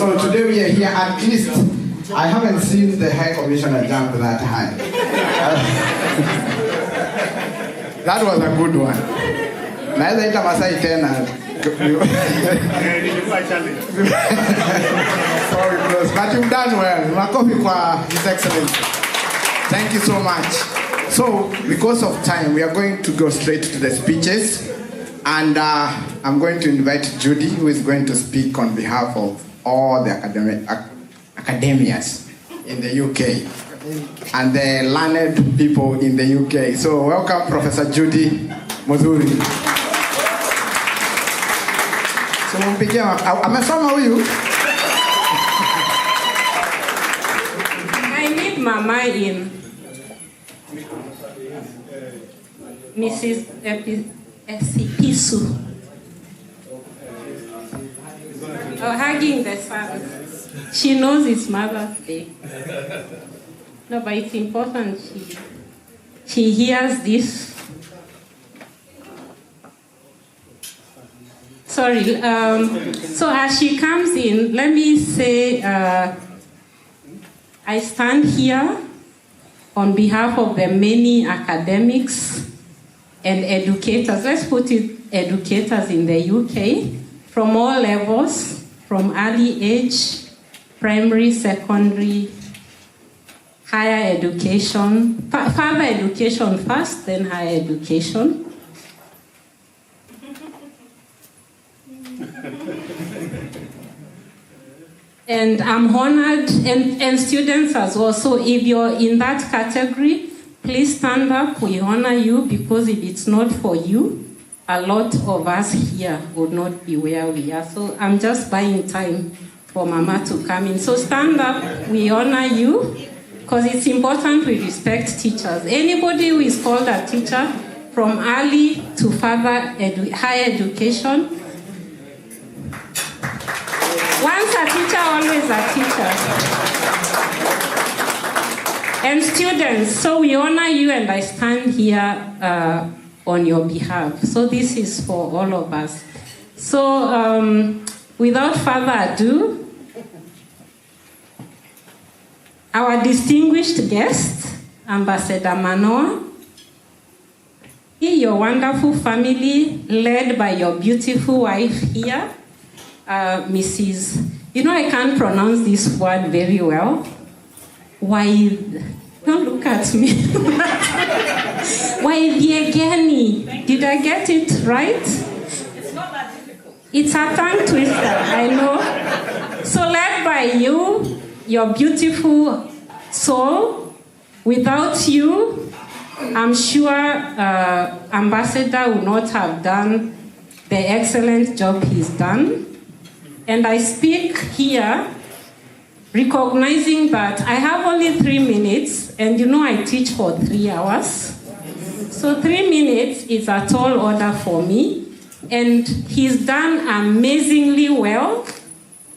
So today we are here, at least I haven't seen the High Commissioner jump that high. That was a good one. Naweza ita Masai tena. Sorry, bros, but you've done well. Makofi kwa His Excellency. Thank you so much. So, because of time, we are going to go straight to the speeches. And I'm going to invite Judy, who is going to speak on behalf of all the academias in the UK and the learned people in the UK. So welcome, Professor Judy Muzuri. So amesoma huyu. I need Mama in. Mrs. ESIPISU. Hugging the son. She knows it's Mother's Day. No, but it's important she hears this. Sorry. So as she comes in, let me say I stand here on behalf of the many academics and educators. Let's put it educators in the UK from all levels. From early age, primary, secondary, higher education, further education first, then higher education. And I'm honored, and students as well. So if you're in that category, please stand up. We honor you, because if it's not for you, a lot of us here would not be where we are. So I'm just buying time for Mama to come in. So stand up, we honor you, because it's important we respect teachers. Anybody who is called a teacher, from early to further higher education, once a teacher, always a teacher. And students, so we honor you, and I stand here on your behalf. So this is for all of us. So without further ado, our distinguished guest, Ambassador MANOAH, your wonderful family, led by your beautiful wife here, Mrs. I can't pronounce this word very well. Why? Don't look at me. Waidiegeni. Did I get it right? It's not that difficult. It's a tongue twister, I know. So led by you, your beautiful soul, without you, I'm sure Ambassador would not have done the excellent job he's done. And I speak here recognizing that I have only 3 minutes, and you know I teach for 3 hours. So 3 minutes is a tall order for me, and he's done amazingly well.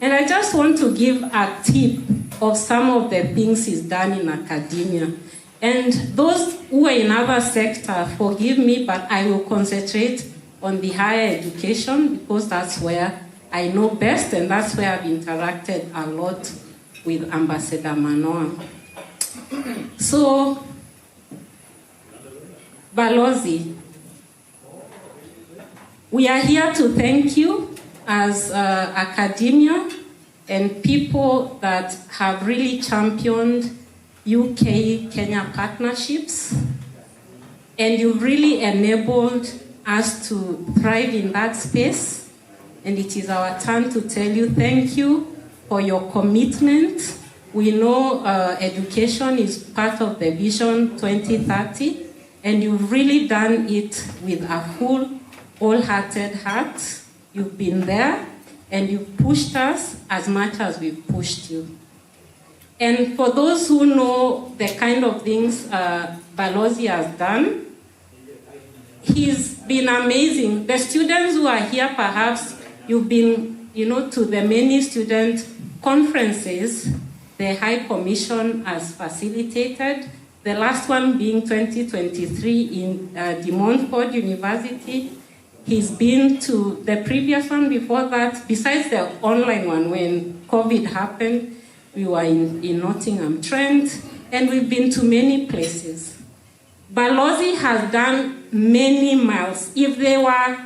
And I just want to give a tip of some of the things he's done in academia. And those who are in other sectors, forgive me, but I will concentrate on the higher education because that's where I know best, and that's where I've interacted a lot with Ambassador MANOAH. So, Balozi, we are here to thank you as academia and people that have really championed UK-Kenya partnerships, and you've really enabled us to thrive in that space, and it is our turn to tell you thank you for your commitment. We know education is part of the Vision 2030, and you've really done it with a full, wholehearted heart. You've been there, and you've pushed us as much as we've pushed you. And for those who know the kind of things Balozi has done, he's been amazing. The students who are here, perhaps you've been, to the many student conferences the High Commission has facilitated. The last one being 2023 in De Montfort University. He's been to the previous one before that, besides the online one when COVID happened. We were in Nottingham Trent, and we've been to many places. Balozi has done many miles. If there were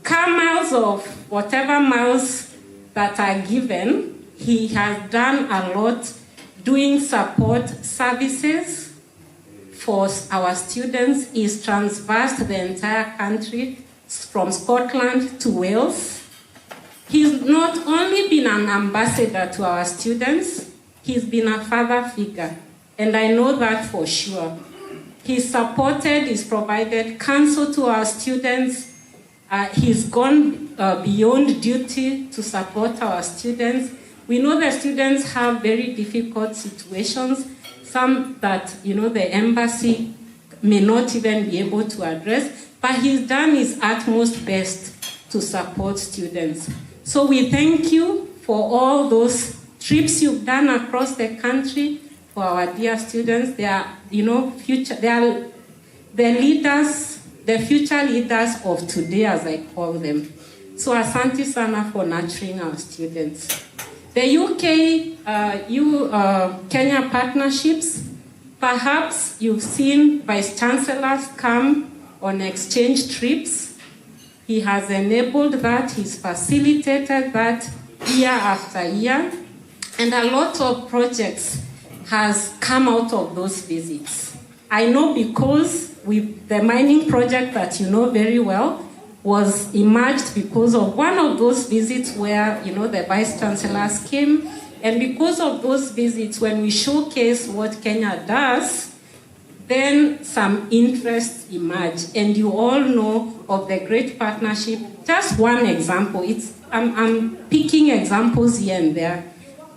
car miles of whatever miles that are given, he has done a lot doing support services for our students. He's traversed the entire country from Scotland to Wales. He's not only been an ambassador to our students, he's been a father figure, and I know that for sure. He's supported, he's provided counsel to our students. He's gone beyond duty to support our students. We know the students have very difficult situations, some that, the embassy may not even be able to address, but he's done his utmost best to support students. So we thank you for all those trips you've done across the country for our dear students. They are, they are the leaders, the future leaders of today, as I call them. So asante sana for nurturing our students. The UK-Kenya partnerships, perhaps you've seen Vice Chancellors come on exchange trips. He has enabled that, he's facilitated that year after year. And a lot of projects has come out of those visits. I know because the mining project that you know very well was emerged because of one of those visits where, the Vice Chancellors came. And because of those visits, when we showcase what Kenya does, then some interest emerged. And you all know of the great partnership. Just one example. I'm picking examples here and there.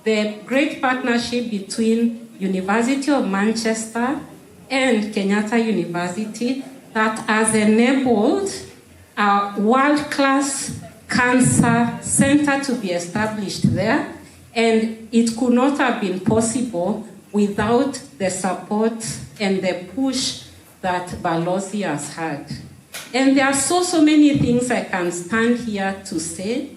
The great partnership between University of Manchester and Kenyatta University that has enabled a world-class cancer center to be established there. And it could not have been possible without the support and the push that Balozi has had. And there are so many things I can stand here to say.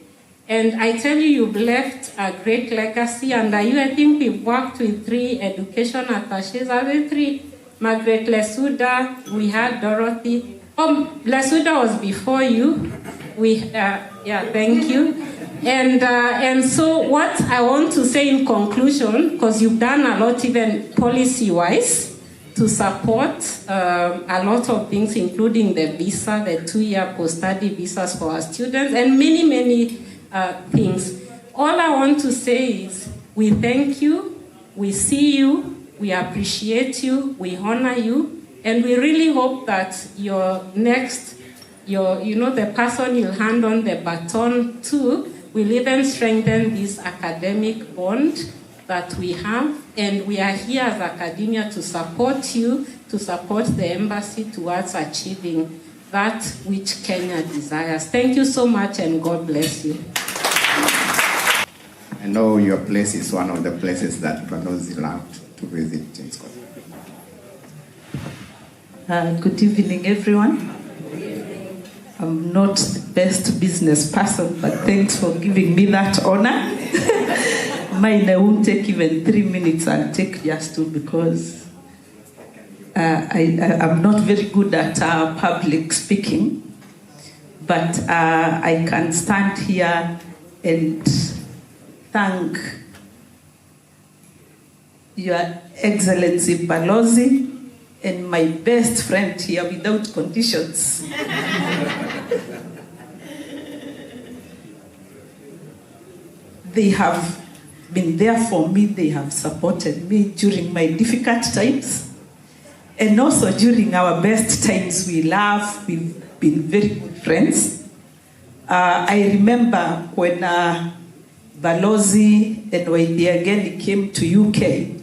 And I tell you, you've left a great legacy. Under you, I think we've worked with 3 education attaches. Are there 3? Margaret Lesuda, we had Dorothy. Oh, Lesuda was before you. Thank you. And so what I want to say in conclusion, because you've done a lot even policy-wise to support a lot of things, including the visa, the 2-year post-study visas for our students, and many things. All I want to say is we thank you, we see you, we appreciate you, we honor you, and we really hope that your next the person you'll hand on the baton to will even strengthen this academic bond that we have. And we are here as academia to support you, to support the embassy towards achieving that which Kenya desires. Thank you so much, and God bless you. I know your place is one of the places that Balozi loved to visit in Scotland. Good evening, everyone. I'm not the best business person, but thanks for giving me that honor. Mine, I won't take even 3 minutes. I'll take just 2 because I'm not very good at public speaking. But I can stand here and thank Your Excellency Balozi and my best friend here without conditions. They have been there for me. They have supported me during my difficult times. And also during our best times, we laugh. We've been very good friends. I remember when Balozi and Waidiageni came to UK,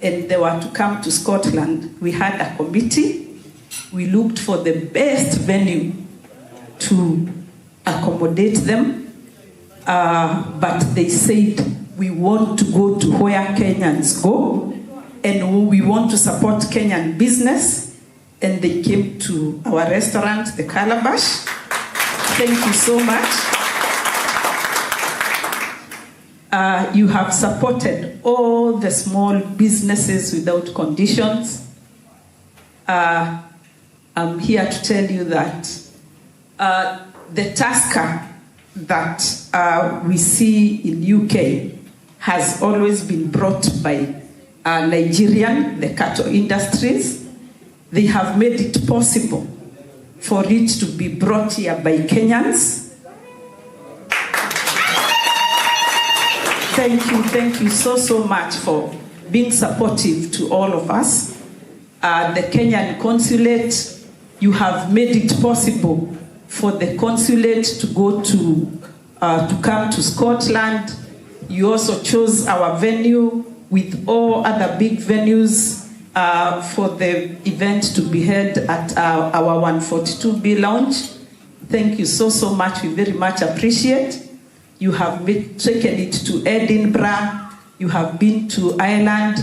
and they were to come to Scotland. We had a committee. We looked for the best venue to accommodate them. But they said, we want to go to where Kenyans go, and we want to support Kenyan business. And they came to our restaurant, the Calabash. Thank you so much. You have supported all the small businesses without conditions. I'm here to tell you that the Tusker that we see in UK has always been brought by Nigerian, the cattle industries. They have made it possible for it to be brought here by Kenyans. Thank you so much for being supportive to all of us. The Kenyan consulate, you have made it possible for the consulate to go to come to Scotland. You also chose our venue with all other big venues for the event to be held at our 142B lounge. Thank you so much. We very much appreciate. You have taken it to Edinburgh. You have been to Ireland.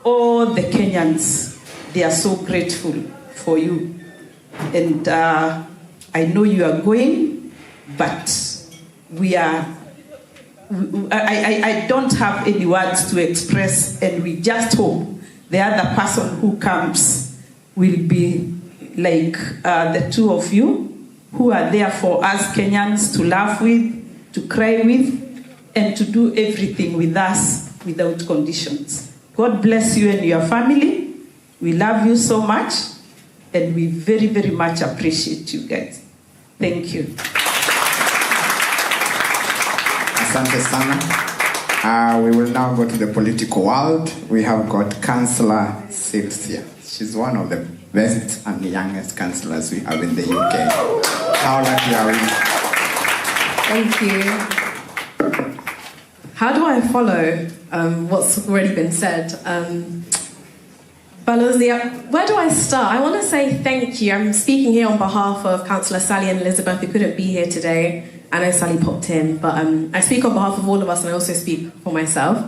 All the Kenyans, they are so grateful for you. And I know you are going, but I don't have any words to express, and we just hope the other person who comes will be like the two of you who are there for us Kenyans to laugh with, to cry with, and to do everything with us without conditions. God bless you and your family. We love you so much, and we very, very much appreciate you guys. Thank you. Asante sana. We will now go to the political world. We have got Councillor Sylvia. She's one of the best and youngest councillors we have in the UK. How lucky are we? Thank you. How do I follow what's already been said? Balozi, where do I start? I want to say thank you. I'm speaking here on behalf of Councillor Sally and Elizabeth, who couldn't be here today. I know Sally popped in, but I speak on behalf of all of us, and I also speak for myself.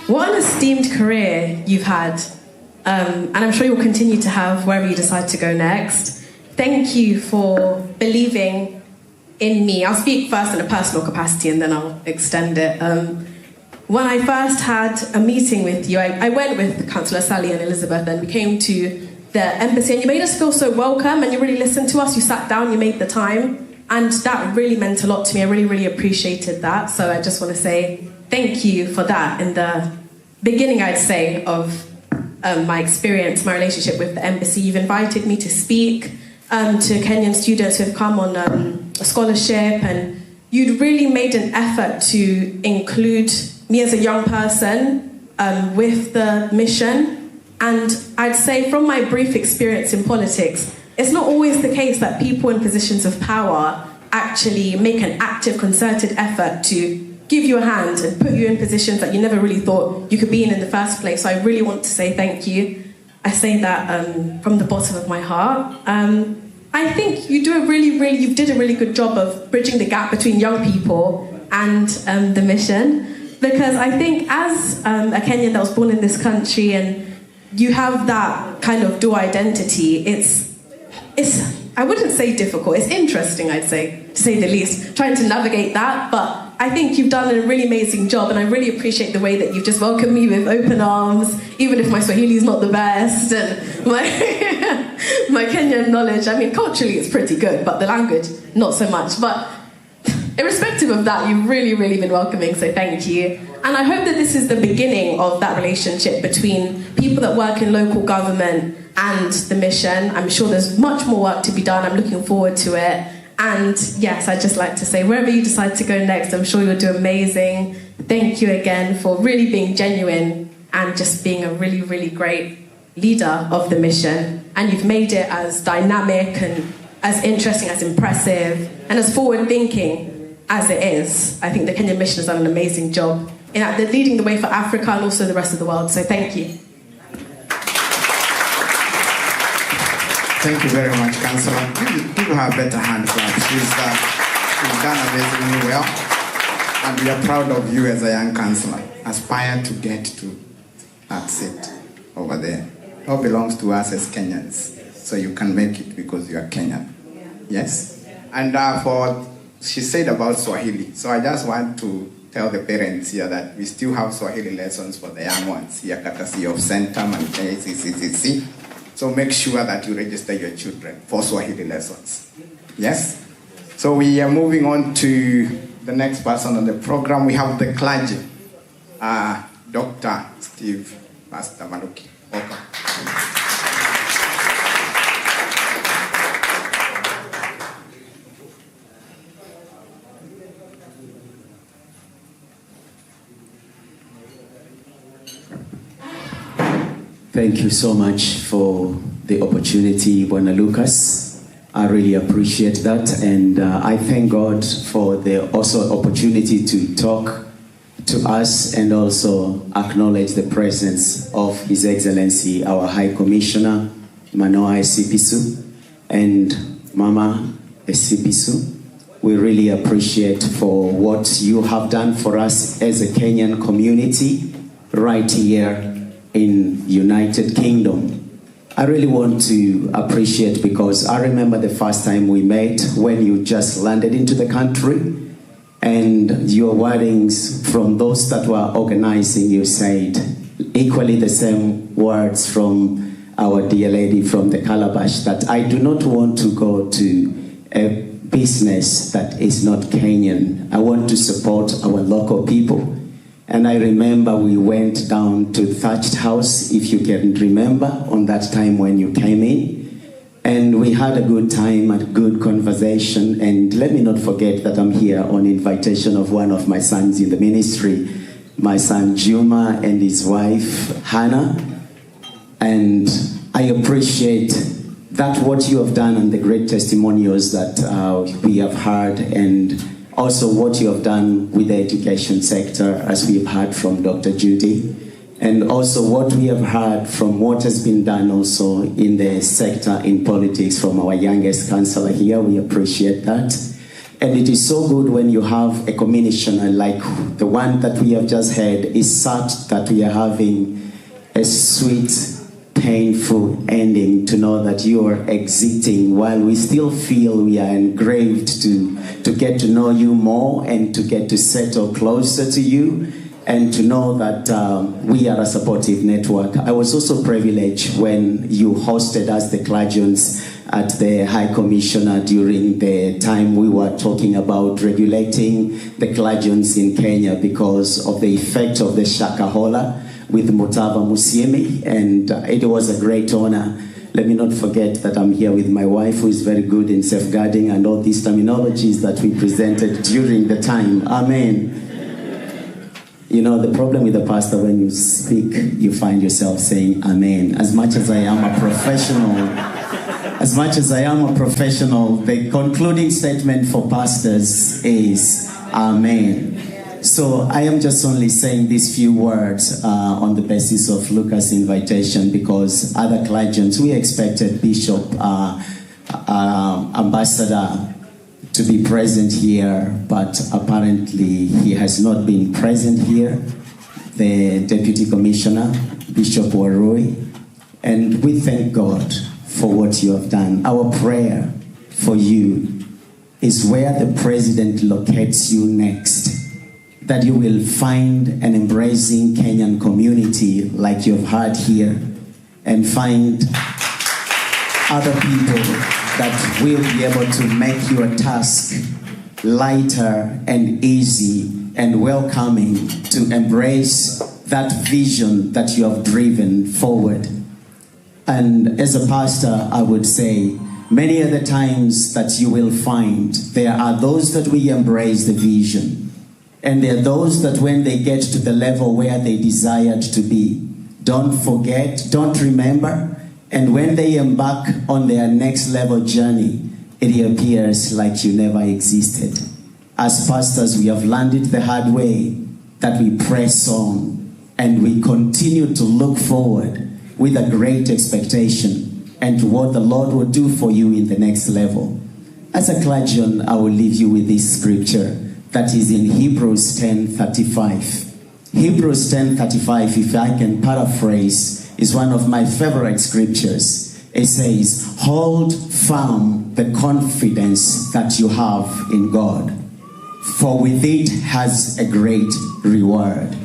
What an esteemed career you've had, and I'm sure you'll continue to have wherever you decide to go next. Thank you for believing in me. I'll speak first in a personal capacity, and then I'll extend it. When I first had a meeting with you, I went with Councillor Sally and Elizabeth, and we came to the embassy, and you made us feel so welcome, and you really listened to us. You sat down, you made the time. And that really meant a lot to me. I really, really appreciated that. So I just want to say thank you for that. In the beginning, I'd say, of my experience, my relationship with the embassy, you've invited me to speak to Kenyan students who have come on a scholarship, and you'd really made an effort to include me as a young person with the mission. And I'd say from my brief experience in politics, it's not always the case that people in positions of power actually make an active, concerted effort to give you a hand and put you in positions that you never really thought you could be in the first place. So I really want to say thank you. I say that from the bottom of my heart. I think you did a really good job of bridging the gap between young people and the mission, because I think as a Kenyan that was born in this country and you have that kind of dual identity, it's I wouldn't say difficult, it's interesting, I'd say, to say the least, trying to navigate that, but I think you've done a really amazing job, and I really appreciate the way that you've just welcomed me with open arms, even if my Swahili is not the best, and my Kenyan knowledge, I mean, culturally it's pretty good, but the language, not so much. But irrespective of that, you've really, really been welcoming, so thank you. And I hope that this is the beginning of that relationship between people that work in local government and the mission. I'm sure there's much more work to be done. I'm looking forward to it. And yes, I'd just like to say, wherever you decide to go next, I'm sure you'll do amazing. Thank you again for really being genuine and just being a really, really great leader of the mission. And you've made it as dynamic and as interesting, as impressive, and as forward-thinking as it is. I think the Kenyan mission has done an amazing job in leading the way for Africa and also the rest of the world. So thank you. Thank you very much, Councillor. Give her a better hand clap. She's done amazingly well. And we are proud of you as a young councillor. Aspire to get to that seat over there. It all belongs to us as Kenyans. So you can make it because you are Kenyan. Yes? And she said about Swahili. So I just want to tell the parents here that we still have Swahili lessons for the young ones here, courtesy of Centum and KCCC. So make sure that you register your children for Swahili lessons. Yes? So we are moving on to the next person on the program. We have the clergy, Dr. Steve Pastor Manuki. Welcome. Thank you so much for the opportunity, Bwana Lucas. I really appreciate that, and I thank God for the also opportunity to talk to us and also acknowledge the presence of His Excellency, our High Commissioner, MANOAH ESIPISU, and Mama ESIPISU. We really appreciate for what you have done for us as a Kenyan community right here in United Kingdom. I really want to appreciate, because I remember the first time we met when you just landed into the country, and your wordings from those that were organizing, you said equally the same words from our dear lady from the Calabash, that I do not want to go to a business that is not Kenyan. I want to support our local people. And I remember we went down to Thatched House, if you can remember, on that time when you came in. And we had a good time, a good conversation. And let me not forget that I'm here on invitation of one of my sons in the ministry, my son Juma and his wife Hannah. And I appreciate that what you have done and the great testimonials that we have heard, and also what you have done with the education sector, as we've heard from Dr. Judy, and also what we have heard from what has been done also in the sector in politics from our youngest councillor here. We appreciate that. And it is so good when you have a commissioner like the one that we have just had. Is sad that we are having a sweet, painful ending to know that you are exiting, while we still feel we are engraved to get to know you more and to get to settle closer to you, and to know that we are a supportive network. I was also privileged when you hosted us, the clergians, at the High Commissioner during the time we were talking about regulating the clergians in Kenya because of the effect of the Shakahola with Mutava Musiemi, and it was a great honor. Let me not forget that I'm here with my wife, who is very good in safeguarding and all these terminologies that we presented during the time. Amen. You know, the problem with the pastor, when you speak, you find yourself saying amen. As much as I am a professional As much as I am a professional, the concluding statement for pastors is Amen. So I am just only saying these few words on the basis of Lucas' invitation, because other clergymen, we expected Bishop, Ambassador to be present here, but apparently he has not been present here. The Deputy Commissioner, Bishop Warui, and we thank God for what you have done. Our prayer for you is where the President locates you next, that you will find an embracing Kenyan community like you've had here, and find other people that will be able to make your task lighter and easy and welcoming, to embrace that vision that you have driven forward. And as a pastor, I would say, many other times that you will find there are those that we embrace the vision, and there are those that when they get to the level where they desired to be, don't forget, don't remember, and when they embark on their next level journey, it appears like you never existed. As pastors, we have learned it the hard way, that we press on and we continue to look forward with a great expectation and to what the Lord will do for you in the next level. As a clergyman, I will leave you with this scripture that is in Hebrews 10:35. Hebrews 10:35, if I can paraphrase, is one of my favorite scriptures. It says, hold firm the confidence that you have in God, for with it has a great reward.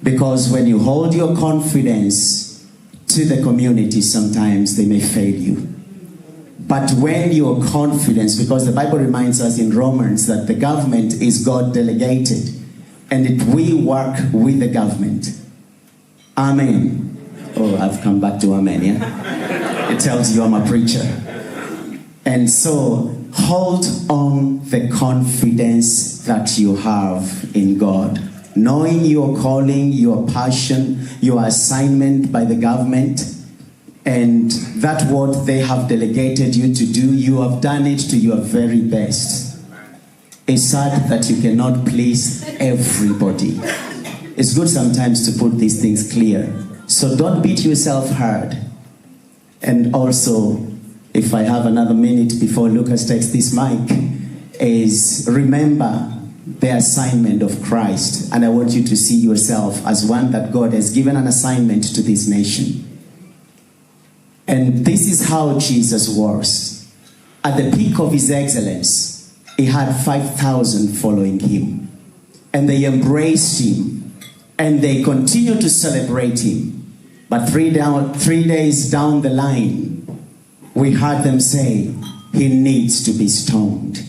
Because when you hold your confidence to the community, sometimes they may fail you. But when your confidence, because the Bible reminds us in Romans that the government is God delegated, and we work with the government. Amen. Oh, I've come back to amen, yeah? It tells you I'm a preacher. And so, hold on the confidence that you have in God. Knowing your calling, your passion, your assignment by the government, and that what they have delegated you to do, you have done it to your very best. It's sad that you cannot please everybody. It's good sometimes to put these things clear. So don't beat yourself hard. And also, if I have another minute before Lucas takes this mic, is remember the assignment of Christ. And I want you to see yourself as one that God has given an assignment to this nation. And this is how Jesus was. At the peak of his excellence, he had 5,000 following him. And they embraced him. And they continue to celebrate him. But 3 days down the line, we heard them say, he needs to be stoned.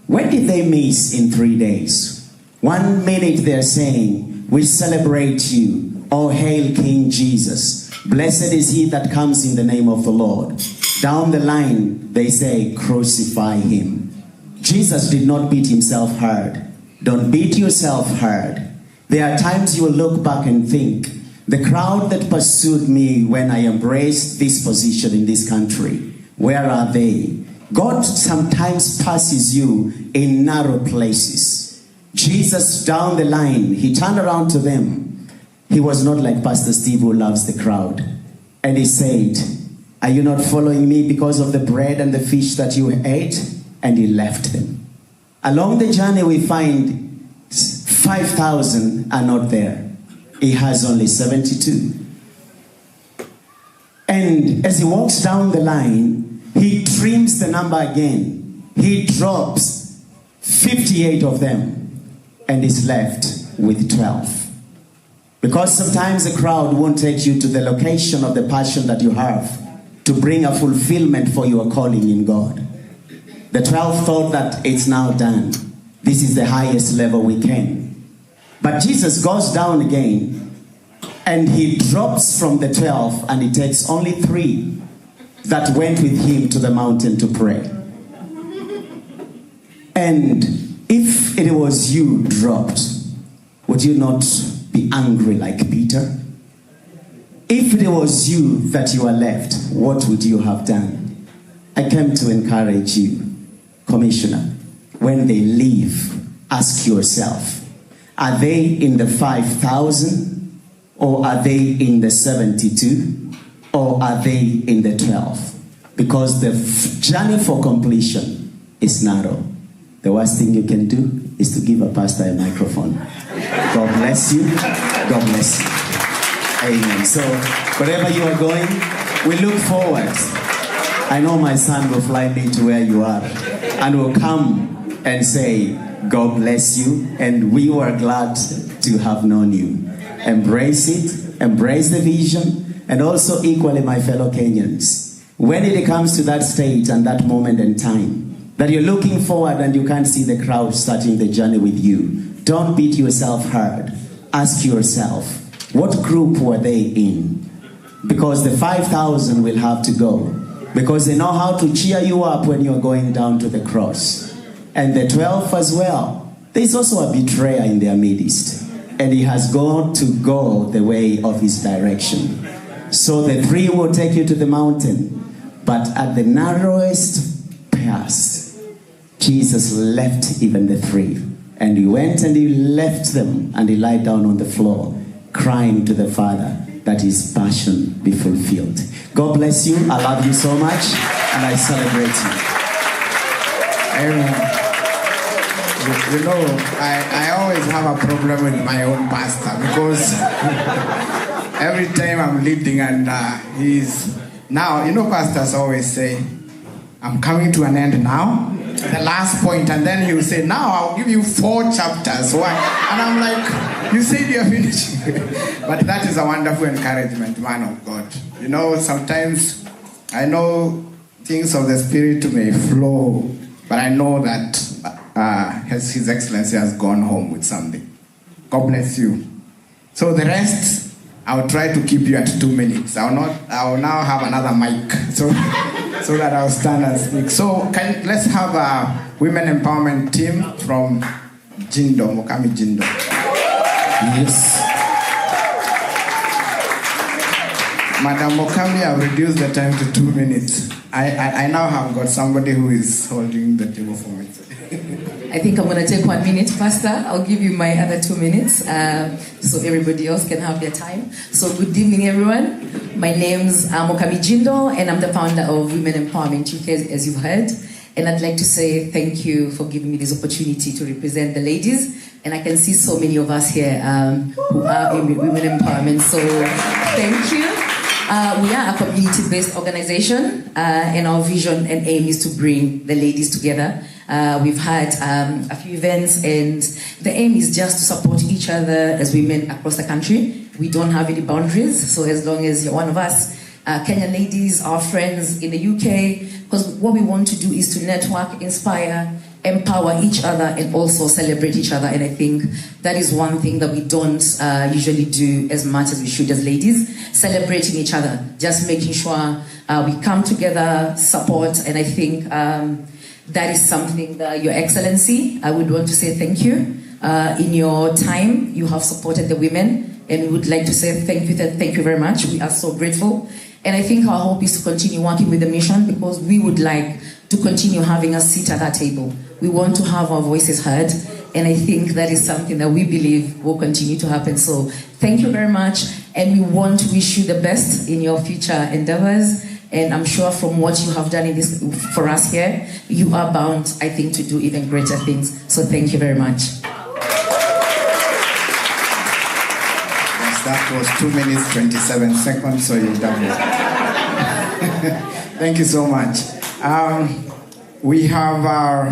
When did they miss in 3 days? 1 minute they're saying, we celebrate you, O hail King Jesus. Blessed is he that comes in the name of the Lord. Down the line, they say, crucify him. Jesus did not beat himself hard. Don't beat yourself hard. There are times you will look back and think, the crowd that pursued me when I embraced this position in this country, where are they? God sometimes passes you in narrow places. Jesus, down the line, he turned around to them. He was not like Pastor Steve, who loves the crowd. And he said, are you not following me because of the bread and the fish that you ate? And he left them. Along the journey, we find 5,000 are not there. He has only 72. And as he walks down the line, he trims the number again. He drops 58 of them and is left with 12. Because sometimes the crowd won't take you to the location of the passion that you have to bring a fulfillment for your calling in God. The 12 thought that it's now done. This is the highest level we can. But Jesus goes down again and he drops from the 12 and he takes only 3 that went with him to the mountain to pray. And if it was you dropped, would you not be angry like Peter? If it was you that you were left, what would you have done? I came to encourage you, Commissioner. When they leave, ask yourself, are they in the 5,000 or are they in the 72 or are they in the 12? Because the journey for completion is narrow. The worst thing you can do is to give a pastor a microphone. God bless you. God bless you. Amen. So, wherever you are going, we look forward. I know my son will fly me to where you are and will come and say, God bless you, and we were glad to have known you. Embrace it, embrace the vision, and also equally, my fellow Kenyans, when it comes to that stage and that moment in time, that you're looking forward and you can't see the crowd starting the journey with you, don't beat yourself hard. Ask yourself, what group were they in? Because the 5,000 will have to go, because they know how to cheer you up when you're going down to the cross. And the 12 as well. There's also a betrayer in their midst, and he has got to go the way of his direction. So the 3 will take you to the mountain, but at the narrowest pass, Jesus left even the 3, and he went and he left them, and he lied down on the floor, crying to the Father that his passion be fulfilled. God bless you. I love you so much, and I celebrate you. Amen. You know, I always have a problem with my own pastor, because every time I'm leading and he's... Now, you know, pastors always say, I'm coming to an end now, the last point, and then he'll say, now I'll give you 4 chapters. Why? And I'm like, you said you're finishing. But that is a wonderful encouragement, man of God. You know, sometimes I know things of the Spirit may flow, but I know that His Excellency has gone home with something. God bless you. So the rest, I'll try to keep you at 2 minutes. I will now have another mic, so that I'll stand and speak. So let's have a women empowerment team from Jindo, Mokami Jindo. Yes. Madam Mokami, I've reduced the time to 2 minutes. I now have got somebody who is holding the table for me. I think I'm going to take 1 minute, Pastor. I'll give you my other 2 minutes so everybody else can have their time. So good evening, everyone. My name's Mokami Jindo, and I'm the founder of Women Empowerment UK, as you've heard. And I'd like to say thank you for giving me this opportunity to represent the ladies. And I can see so many of us here who are in Women Empowerment. So thank you. We are a community-based organization, and our vision and aim is to bring the ladies together. We've had a few events, and the aim is just to support each other as women across the country. We don't have any boundaries, so as long as you're one of us, Kenyan ladies, our friends in the UK, because what we want to do is to network, inspire, empower each other, and also celebrate each other. And I think that is one thing that we don't usually do as much as we should as ladies, celebrating each other, just making sure we come together, support, and I think that is something that Your Excellency, I would want to say thank you. In your time, you have supported the women, and we would like to say thank you very much. We are so grateful. And I think our hope is to continue working with the mission, because we would like to continue having a seat at that table. We want to have our voices heard, and I think that is something that we believe will continue to happen. So thank you very much, and we want to wish you the best in your future endeavors. And I'm sure from what you have done in this for us here, you are bound, I think, to do even greater things. So thank you very much. Yes, that was 2 minutes, 27 seconds, so you've done it. Thank you so much. We have our...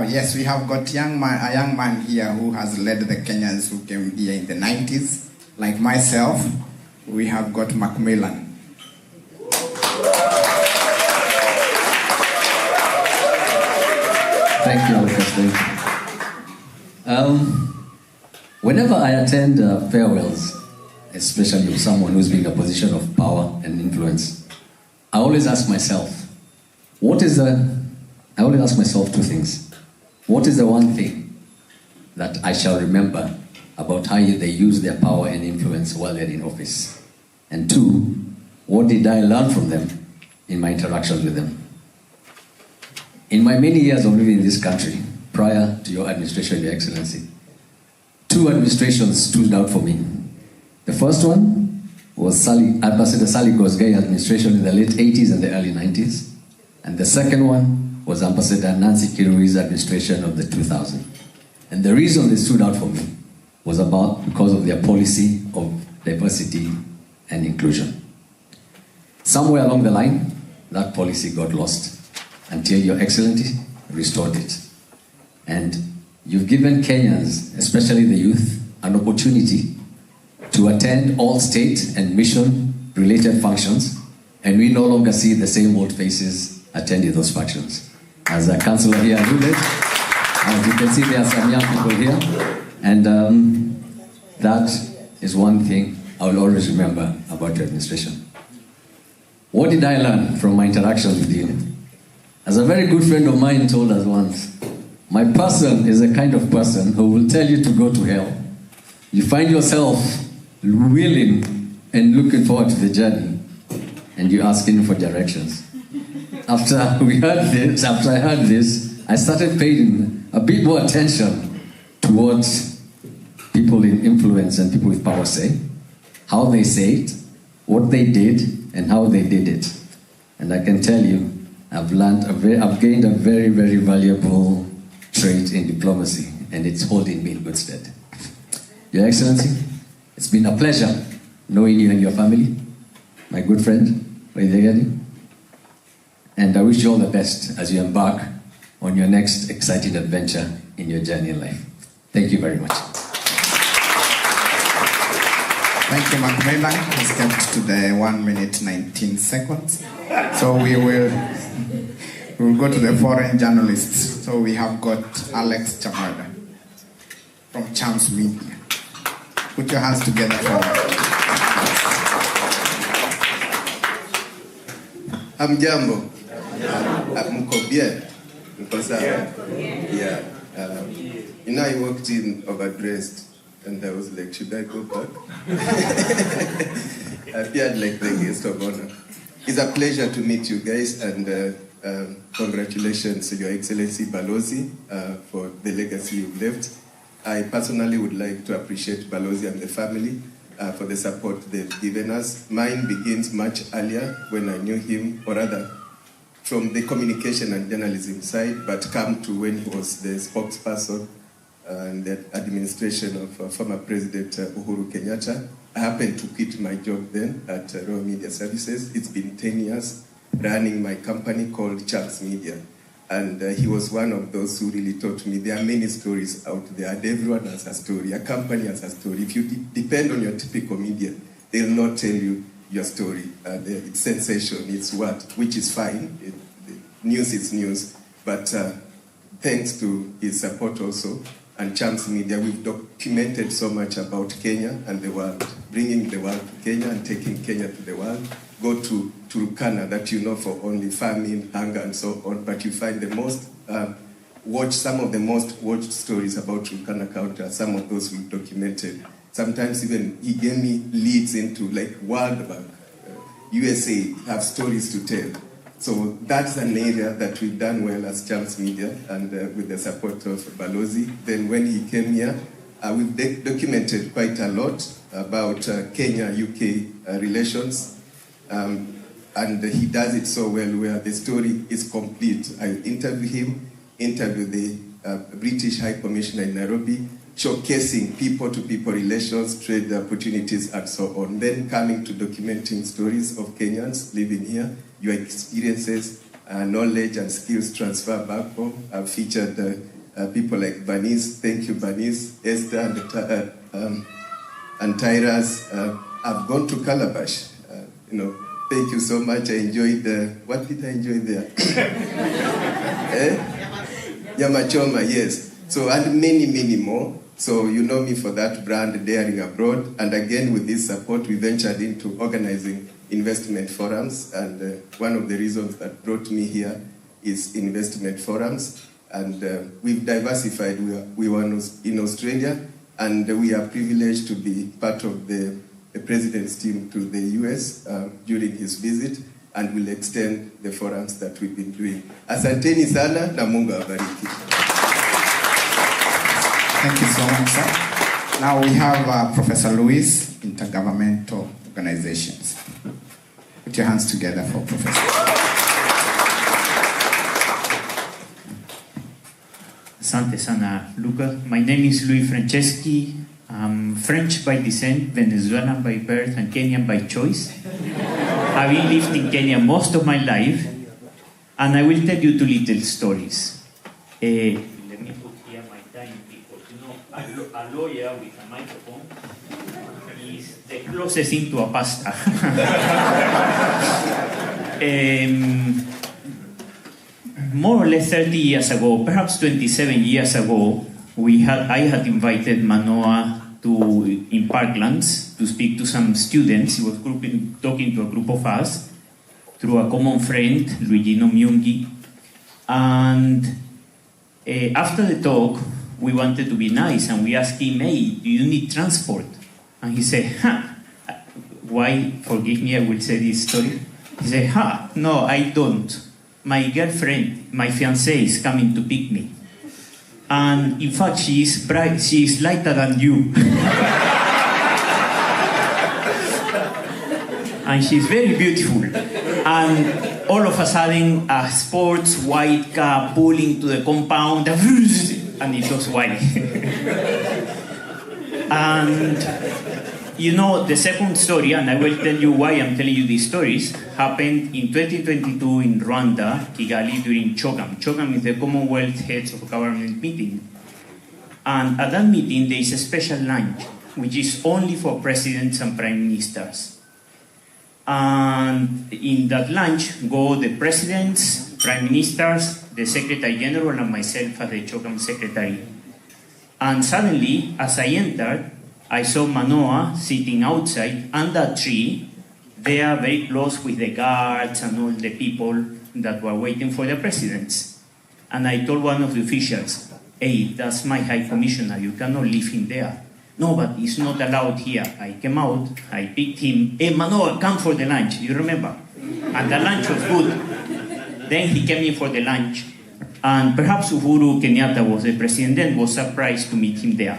yes, we have got a young man here who has led the Kenyans who came here in the 90s, like myself. We have got Macmillan. Thank you, Lucas. Whenever I attend farewells, especially of someone who's been in a position of power and influence, I always ask myself, I always ask myself 2 things. What is the one thing that I shall remember about how they use their power and influence while they're in office? And 2, What did I learn from them in my interactions with them? In my many years of living in this country, prior to your administration, Your Excellency, 2 administrations stood out for me. The first one was Ambassador Sally Kosgei administration in the late 80s and the early 90s. And the second one was Ambassador Nancy Kirui's administration of the 2000s. And the reason they stood out for me was because of their policy of diversity and inclusion. Somewhere along the line, that policy got lost until Your Excellency restored it. And you've given Kenyans, especially the youth, an opportunity to attend all state and mission-related functions, and we no longer see the same old faces attending those functions. As a councillor here alluded, as you can see, there are some young people here, and that is one thing I will always remember about your administration. What did I learn from my interactions with you? As a very good friend of mine told us once, my person is a kind of person who will tell you to go to hell. You find yourself willing and looking forward to the journey, and you ask him for directions. After I heard this, I started paying a bit more attention towards people in influence and people with power say, how they say it, what they did, and how they did it. And I can tell you, I've gained a very, very valuable trait in diplomacy, and it's holding me in good stead. Your Excellency, it's been a pleasure knowing you and your family, my good friend, Waithegani, and I wish you all the best as you embark on your next exciting adventure in your journey in life. Thank you very much. Thank you, Macmillan. He's kept to the 1 minute 19 seconds. So we will go to the foreign journalists. So we have got Alex Chamada from Chance Media. Put your hands together for Hamjambo. Mko bien? Mko sawa? Yeah. I walked in overdressed and I was like, should I go back? I appeared like the guest of honor. It's a pleasure to meet you guys, and congratulations to Your Excellency Balozi for the legacy you've left. I personally would like to appreciate Balozi and the family for the support they've given us. Mine begins much earlier when I knew him, or rather from the communication and journalism side, but come to when he was the spokesperson and the administration of former President Uhuru Kenyatta. I happened to quit my job then at Royal Media Services. It's been 10 years running my company called Chance Media. And he was one of those who really taught me there are many stories out there, and everyone has a story. A company has a story. If you depend on your typical media, they'll not tell you your story. It's sensation, it's what, which is fine. News is news. But thanks to his support also, and Chance Media, we've documented so much about Kenya and the world, bringing the world to Kenya and taking Kenya to the world. Go to Turkana, that you know for only famine, hunger, and so on, but you find the most, some of the most watched stories about Turkana County, some of those we've documented. Sometimes even he gave me leads into like World Bank, USA, have stories to tell. So that's an area that we've done well as Chance Media, and with the support of Balozi. Then when he came here, we've documented quite a lot about Kenya-UK relations. And he does it so well where the story is complete. I interview him, interview the British High Commissioner in Nairobi, showcasing people-to-people relations, trade opportunities, and so on. Then coming to documenting stories of Kenyans living here, your experiences, knowledge and skills transfer back home. I've featured people like Bernice, thank you Bernice, Esther and Tyras. I've gone to Calabash, thank you so much. I enjoyed what did I enjoy there? Yamachoma, yes. So, and many, many more. So you know me for that brand, Daring Abroad. And again, with this support, we ventured into organizing investment forums. And one of the reasons that brought me here is investment forums. And we've diversified. We were in Australia, and we are privileged to be part of the the president's team to the US during his visit, and will extend the forums that we've been doing. Asanteni sana na Mungu awabariki. Thank you so much, sir. Now we have Professor Luis, Intergovernmental Organizations. Put your hands together for Professor. Asante sana, Luca. My name is Luis Franceschi. I'm French by descent, Venezuelan by birth, and Kenyan by choice. Having lived in Kenya most of my life, and I will tell you 2 little stories. Let me put here my time, because a lawyer with a microphone is the closest thing to a pastor. More or less 30 years ago, perhaps 27 years ago, I had invited MANOAH in Parklands to speak to some students. He was talking to a group of us through a common friend, Luigino Myungi. And after the talk, we wanted to be nice, and we asked him, hey, do you need transport? And he said, why? Forgive me, I will say this story. He said, no, I don't. My girlfriend, my fiancée, is coming to pick me. And in fact, she is bright, she is lighter than you. And she's very beautiful. And all of a sudden, a sports white car pulling to the compound, and it was white. And you know, the second story, and I will tell you why I'm telling you these stories, happened in 2022 in Rwanda, Kigali, during CHOGM. CHOGM is the Commonwealth Heads of Government meeting. And at that meeting, there is a special lunch, which is only for presidents and prime ministers. And in that lunch go the presidents, prime ministers, the secretary general, and myself as the CHOGM secretary. And suddenly, as I entered, I saw MANOAH sitting outside under a tree. They are very close with the guards and all the people that were waiting for the presidents. And I told one of the officials, hey, that's my high commissioner, you cannot leave him there. No, but it's not allowed here. I came out, I picked him, hey, MANOAH, come for the lunch, you remember? And the lunch was good. Then he came in for the lunch. And perhaps Uhuru Kenyatta was the president then, was surprised to meet him there.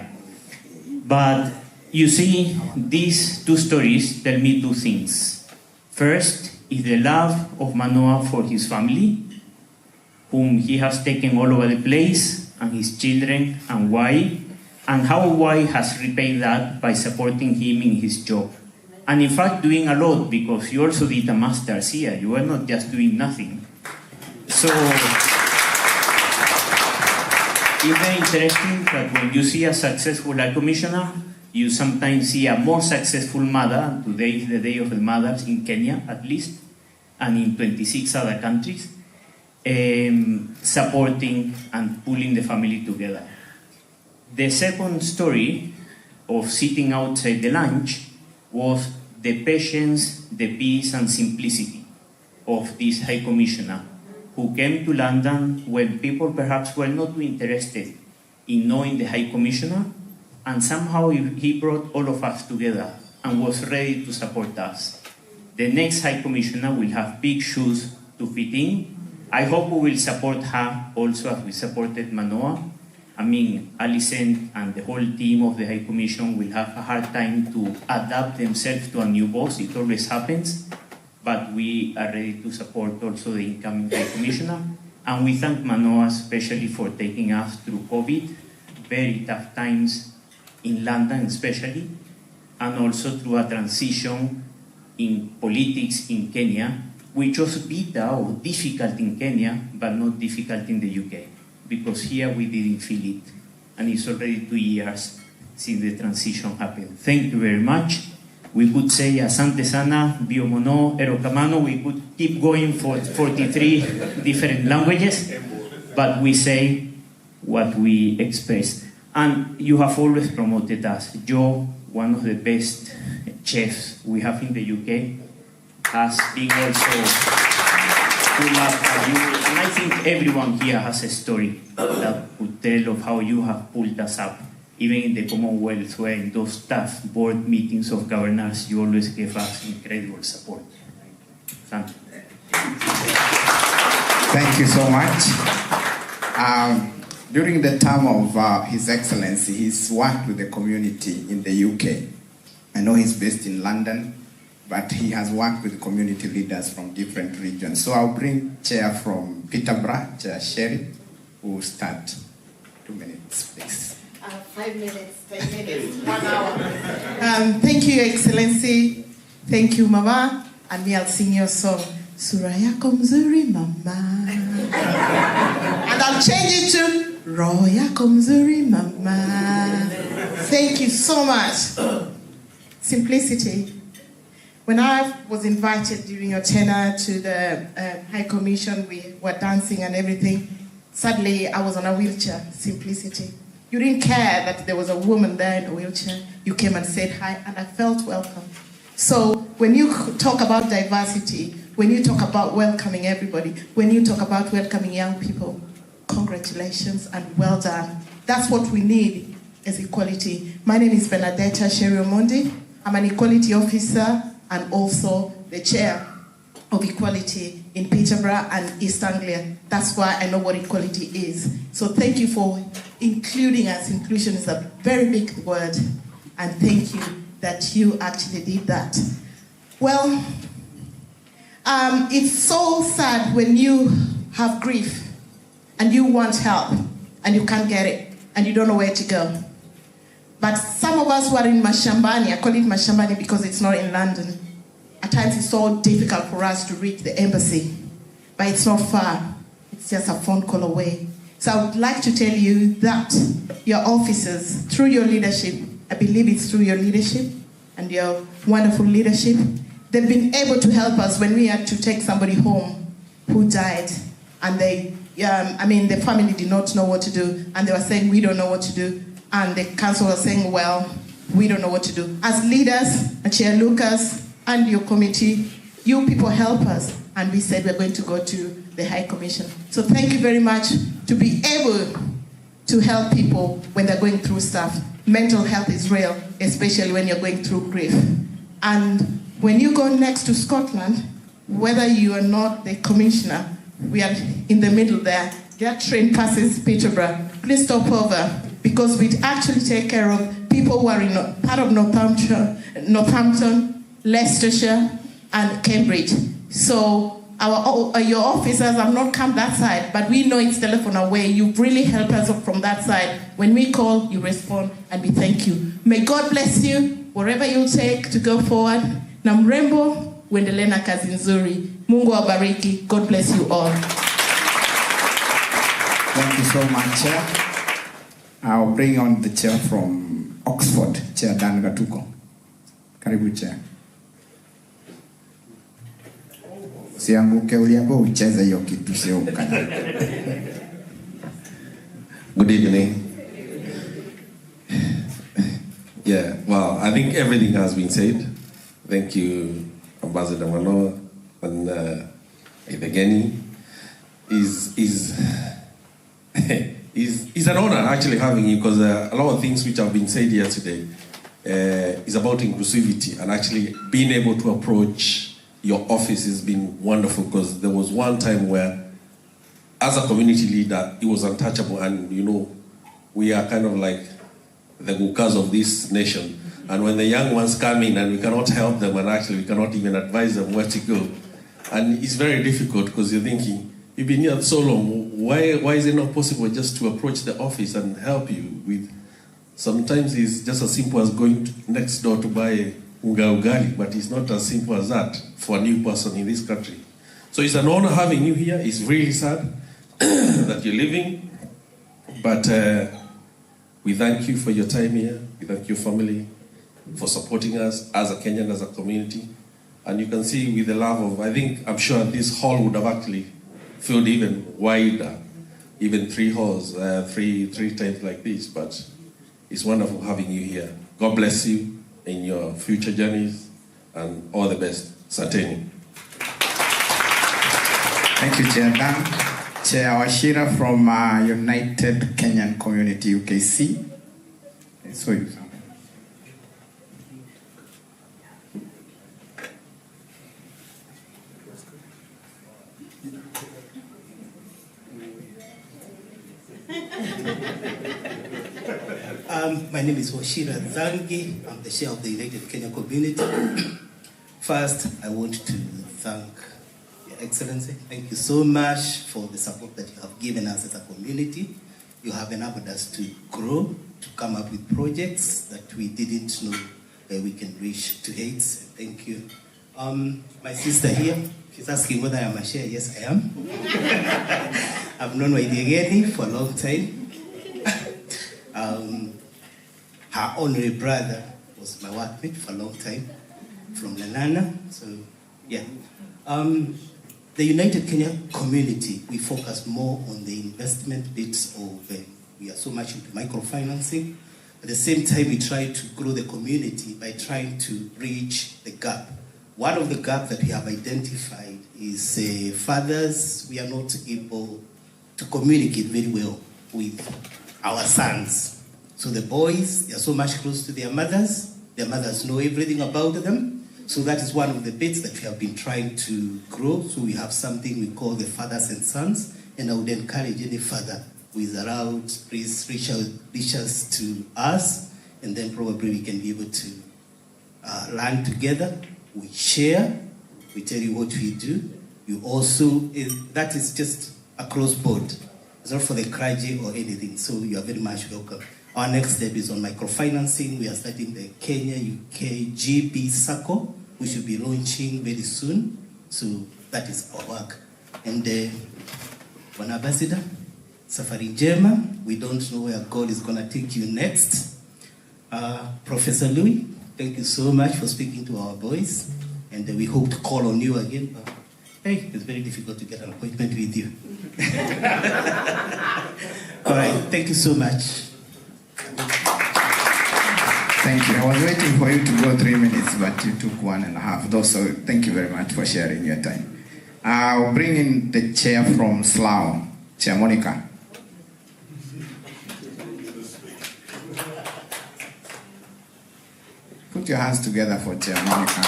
But you see, these 2 stories tell me 2 things. First is the love of MANOAH for his family, whom he has taken all over the place, and his children, and why, and how why has repaid that by supporting him in his job. And in fact, doing a lot, because you also did a master's here. You were not just doing nothing. So it's very interesting that when you see a successful high commissioner, you sometimes see a more successful mother. Today is the Day of the Mothers in Kenya, at least, and in 26 other countries, supporting and pulling the family together. The second story of sitting outside the lunch was the patience, the peace, and simplicity of this high commissioner, who came to London when people perhaps were not too interested in knowing the High Commissioner, and somehow he brought all of us together and was ready to support us. The next High Commissioner will have big shoes to fit in. I hope we will support her also as we supported MANOAH. I mean, Alicent and the whole team of the High Commission will have a hard time to adapt themselves to a new boss. It always happens. But we are ready to support also the incoming High Commissioner. And we thank MANOAH especially for taking us through COVID, very tough times in London especially, and also through a transition in politics in Kenya, which was bitter or difficult in Kenya, but not difficult in the UK, because here we didn't feel it. And it's already 2 years since the transition happened. Thank you very much. We could say Asante Sana, Biomono, Erokamano. We could keep going for 43 different languages, but we say what we express. And you have always promoted us. Joe, one of the best chefs we have in the UK, has been also good luck for you. And I think everyone here has a story that could tell of how you have pulled us up. even in the Commonwealth, where in those tough board meetings of governors, you always give us incredible support. Thank you. Thank you so much. During the term of His Excellency, he's worked with the community in the UK. I know he's based in London, but he has worked with community leaders from different regions. So I'll bring Chair from Peterborough, Chair Sherry, who will start. 2 minutes, please. 5 minutes, 10 minutes, 1 hour. Thank you, Your Excellency. Thank you, Mama. And me, I'll sing your song, Sura yako mzuri mama. And I'll change it to Roho yako mzuri mama. Thank you so much. Simplicity. When I was invited during your tenure to the High Commission, we were dancing and everything. Sadly, I was on a wheelchair. Simplicity. You didn't care that there was a woman there in a wheelchair. You came and said hi, and I felt welcome. So when you talk about diversity, when you talk about welcoming everybody, when you talk about welcoming young people, congratulations and well done. That's what we need as equality. My name is Benedetta Sherry Omondi. I'm an equality officer and also the chair of equality in Peterborough and East Anglia. That's why I know what equality is. So thank you for including us. Inclusion is a very big word. And thank you that you actually did that. Well, it's so sad when you have grief and you want help and you can't get it and you don't know where to go. But some of us who are in Mashambani, I call it Mashambani because it's not in London. At times it's so difficult for us to reach the embassy, but it's not far. It's just a phone call away. So I would like to tell you that your officers, through your leadership, I believe it's through your leadership and your wonderful leadership, they've been able to help us when we had to take somebody home who died. And the family did not know what to do. And they were saying, we don't know what to do. And the council was saying, well, we don't know what to do. As leaders, and Chair Lucas and your committee, you people help us. And we said we're going to go to the High Commission. So thank you very much to be able to help people when they're going through stuff. Mental health is real, especially when you're going through grief. And when you go next to Scotland, whether you are not the commissioner, we are in the middle there. Their train passes Peterborough. Please stop over, because we actually take care of people who are in part of Northampton, Leicestershire, and Cambridge. So your officers have not come that side, but we know it's telephone away. You really help us from that side. When we call, you respond, and we thank you. May God bless you, wherever you take to go forward. Na mrembo, uendelee na kazi nzuri. Mungu awabariki. God bless you all. Thank you so much, Chair. I'll bring on the chair from Oxford, Chair Dan Gatuko. Karibu, Chair. Sianguke uliambo ucheze hiyo kitu sio ukana. Good evening. Yeah, well, I think everything has been said. Thank you, Ambassador Manoah and Ibegeni. Is an honor actually having you, because a lot of things which have been said here today is about inclusivity, and actually being able to approach your office has been wonderful, because there was one time where, as a community leader, it was untouchable, and we are kind of like the gukas of this nation. And when the young ones come in and we cannot help them, and actually we cannot even advise them where to go, and it's very difficult, because you're thinking, you've been here so long, why is it not possible just to approach the office and help you with? Sometimes it's just as simple as going next door to buy ugali, but it's not as simple as that for a new person in this country. So it's an honor having you here. It's really sad that you're leaving, but we thank you for your time here. We thank your family for supporting us as a Kenyan, as a community. And you can see with the love of, I'm sure this hall would have actually filled even wider, even 3 halls, three times like this. But it's wonderful having you here. God bless you in your future journeys, and all the best. Sateni. Thank you, Chair Dan. Chair Washira from United Kenyan Community, UKC. So you. My name is Washira Zangi. I'm the chair of the United Kenya community. First, I want to thank Your Excellency. Thank you so much for the support that you have given us as a community. You have enabled us to grow, to come up with projects that we didn't know we can reach to heights. Thank you. My sister here, she's asking whether I'm a chair. Yes, I am. I've known Waidiegeni for a long time. Her honorary brother was my workmate for a long time from Lanana. So, yeah. The United Kenya community, we focus more on the investment bits of, we are so much into microfinancing. At the same time, we try to grow the community by trying to bridge the gap. One of the gaps that we have identified is fathers, we are not able to communicate very well with our sons. So the boys, they are so much close to their mothers know everything about them. So that is one of the bits that we have been trying to grow. So we have something we call the fathers and sons, and I would encourage any father who is around, please reach us to us, and then probably we can be able to learn together. We share, we tell you what we do. You also, that is just across board. It's not for the clergy or anything, so you are very much welcome. Our next step is on microfinancing. We are starting the Kenya-UK GB Circle, which will be launching very soon. So that is our work. And one ambassador, Safari Njema, we don't know where God is going to take you next. Professor Louis, thank you so much for speaking to our boys. And we hope to call on you again. Hey, it's very difficult to get an appointment with you. All right, thank you so much. Thank you. I was waiting for you to go 3 minutes, but you took 1.5. So thank you very much for sharing your time. I'll bring in the chair from Slough, Chair Monica. Put your hands together for Chair Monica.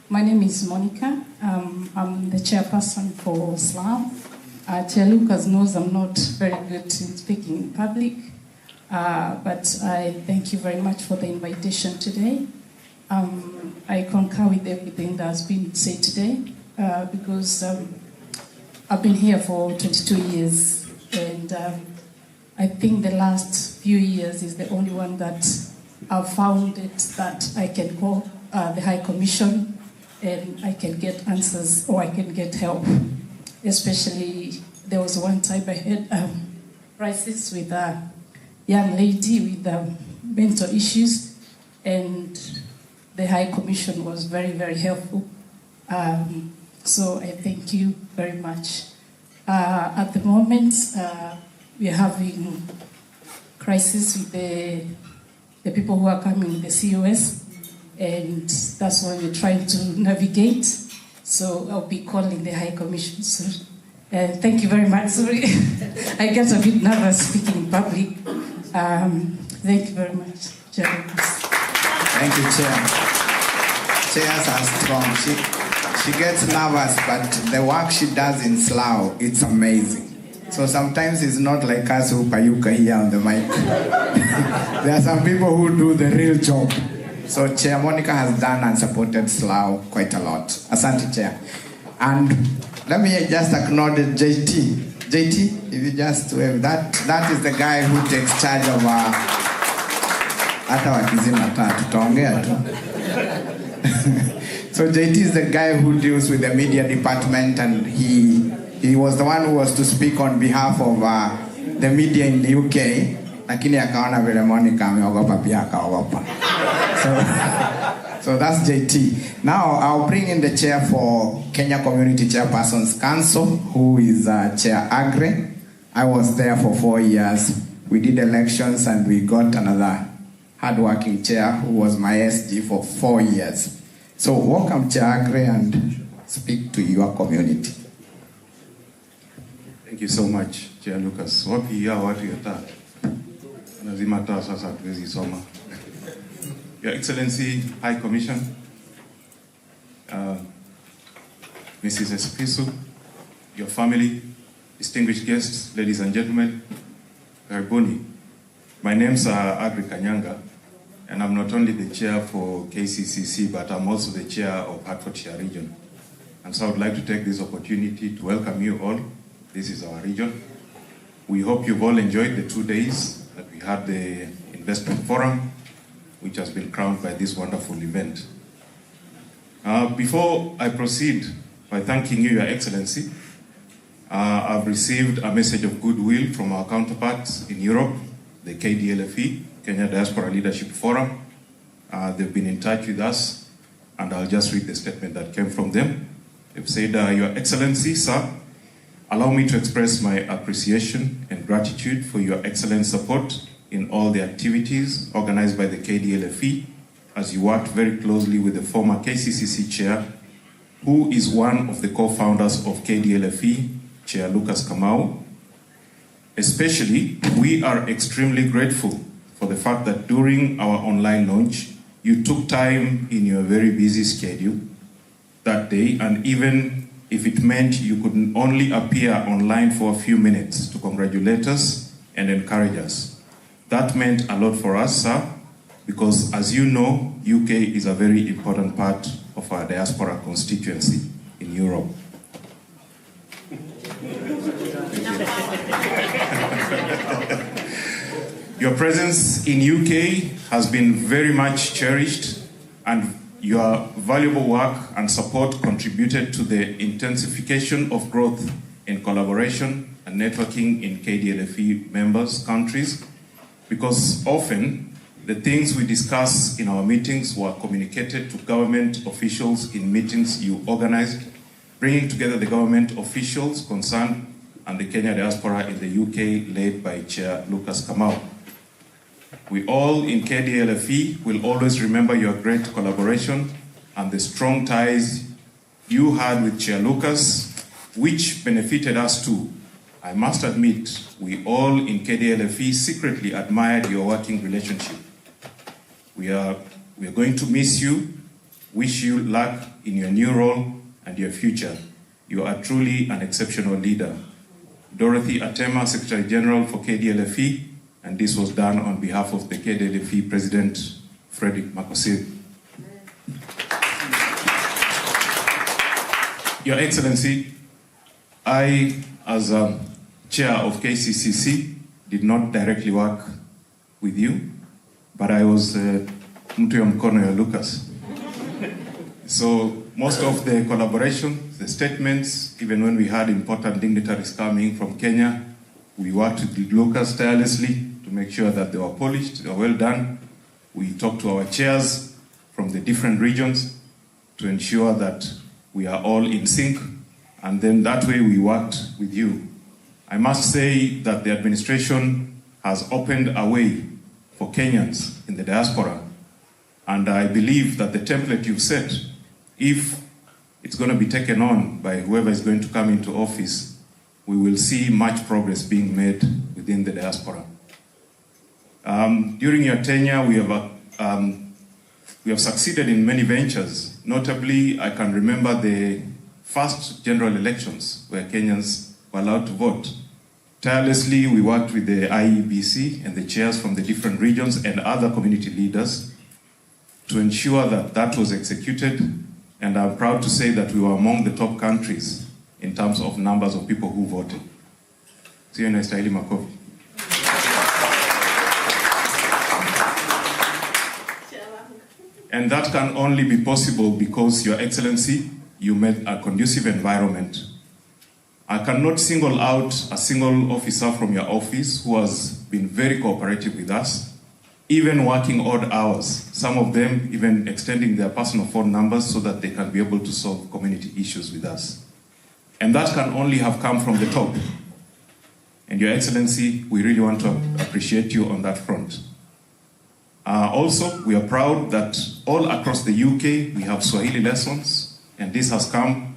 My name is Monica. I'm the chairperson for Slough. Chair Lucas knows I'm not very good in speaking in public, but I thank you very much for the invitation today. I concur with everything that has been said today because I've been here for 22 years, and I think the last few years is the only one that I've found it that I can call the High Commission and I can get answers or I can get help. Especially, there was one time I had crisis with a young lady with mental issues, and the High Commission was very, very helpful. So I thank you very much. At the moment, we are having crisis with the people who are coming with the COS, and that's why we're trying to navigate. So I'll be calling the High Commission soon. Thank you very much. Sorry, I get a bit nervous speaking in public. Thank you very much, Chair. Thank you, Chair. Chairs are strong. She gets nervous, but the work she does in Slough, it's amazing. So sometimes it's not like us who payuka here on the mic. There are some people who do the real job. So Chair Monica has done and supported Slough quite a lot. Asante, Chair. And let me just acknowledge JT. JT, if you just wave, that is the guy who takes charge of hata wakizima taa tutaongea tu. So JT is the guy who deals with the media department, and he was the one who was to speak on behalf of the media in the UK. Lakini akaona vile Monica ameogopa pia akaogopa. So that's JT. Now I'll bring in the chair for Kenya Community Chairpersons Council, who is Chair Agre. I was there for 4 years. We did elections and we got another hardworking chair who was my SG for 4 years. So welcome, Chair Agre, and speak to your community. Thank you so much, Chair Lucas. Wapi ya watu ya taa? Lazima taa sasa tuwezi soma. Your Excellency, High Commission, Mrs. ESIPISU, your family, distinguished guests, ladies and gentlemen, karibuni. My name's Agri Kanyanga, and I'm not only the chair for KCCC, but I'm also the chair of Hertfordshire region. And so I would like to take this opportunity to welcome you all. This is our region. We hope you've all enjoyed the 2 days that we had the investment forum, which has been crowned by this wonderful event. Before I proceed by thanking you, Your Excellency, I've received a message of goodwill from our counterparts in Europe, the KDLFE, Kenya Diaspora Leadership Forum. They've been in touch with us, and I'll just read the statement that came from them. They've said, Your Excellency, sir, allow me to express my appreciation and gratitude for your excellent support in all the activities organized by the KDLFE, as you worked very closely with the former KCCC chair, who is one of the co-founders of KDLFE, Chair Lucas Kamau. Especially, we are extremely grateful for the fact that during our online launch, you took time in your very busy schedule that day, and even if it meant you could only appear online for a few minutes to congratulate us and encourage us. That meant a lot for us, sir, because as you know, UK is a very important part of our diaspora constituency in Europe. Your presence in UK has been very much cherished, and your valuable work and support contributed to the intensification of growth in collaboration and networking in KDLFE members' countries, because often the things we discuss in our meetings were communicated to government officials in meetings you organized, bringing together the government officials concerned and the Kenya diaspora in the UK, led by Chair Lucas Kamau. We all in KDLFE will always remember your great collaboration and the strong ties you had with Chair Lucas, which benefited us too. I must admit, we all in KDLFE secretly admired your working relationship. We are going to miss you, wish you luck in your new role and your future. You are truly an exceptional leader. Dorothy Atema, Secretary General for KDLFE, and this was done on behalf of the KDLFE President, Frederick Makosir. Your Excellency, I, as a chair of KCCC, did not directly work with you, but I was mtu ya mkono ya Lucas. So most of the collaboration, the statements, even when we had important dignitaries coming from Kenya, we worked with Lucas tirelessly to make sure that they were polished, they were well done. We talked to our chairs from the different regions to ensure that we are all in sync, and then that way we worked with you. I must say that the administration has opened a way for Kenyans in the diaspora, and I believe that the template you've set, if it's going to be taken on by whoever is going to come into office, we will see much progress being made within the diaspora. During your tenure, we have succeeded in many ventures. Notably, I can remember the first general elections where Kenyans were allowed to vote. Tirelessly, we worked with the IEBC and the chairs from the different regions and other community leaders to ensure that that was executed, and I'm proud to say that we were among the top countries in terms of numbers of people who voted. See you next time, Makovi. And that can only be possible because, Your Excellency, you made a conducive environment. I cannot single out a single officer from your office who has been very cooperative with us, even working odd hours, some of them even extending their personal phone numbers so that they can be able to solve community issues with us. And that can only have come from the top. And Your Excellency, we really want to appreciate you on that front. Also, we are proud that all across the UK we have Swahili lessons, and this has come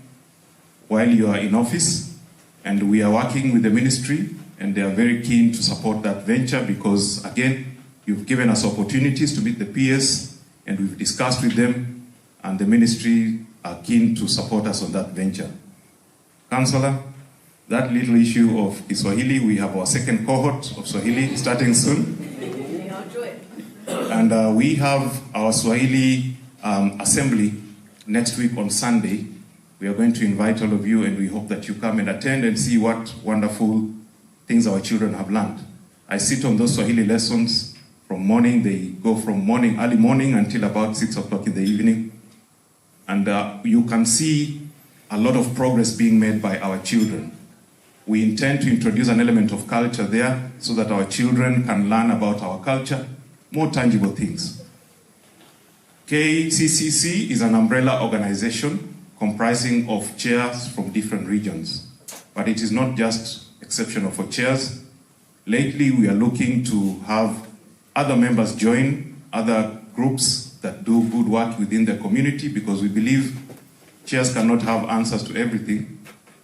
while you are in office. And we are working with the ministry, and they are very keen to support that venture because, again, you've given us opportunities to meet the PS, and we've discussed with them, and the ministry are keen to support us on that venture. Councillor, that little issue of Kiswahili, we have our second cohort of Swahili starting soon. And we have our Swahili assembly next week on Sunday. We are going to invite all of you, and we hope that you come and attend and see what wonderful things our children have learned. I sit on those Swahili lessons from morning. They go from early morning until about 6 o'clock in the evening. And you can see a lot of progress being made by our children. We intend to introduce an element of culture there so that our children can learn about our culture, more tangible things. KCCC is an umbrella organization comprising of chairs from different regions. But it is not just exceptional for chairs. Lately, we are looking to have other members join, other groups that do good work within the community, because we believe chairs cannot have answers to everything.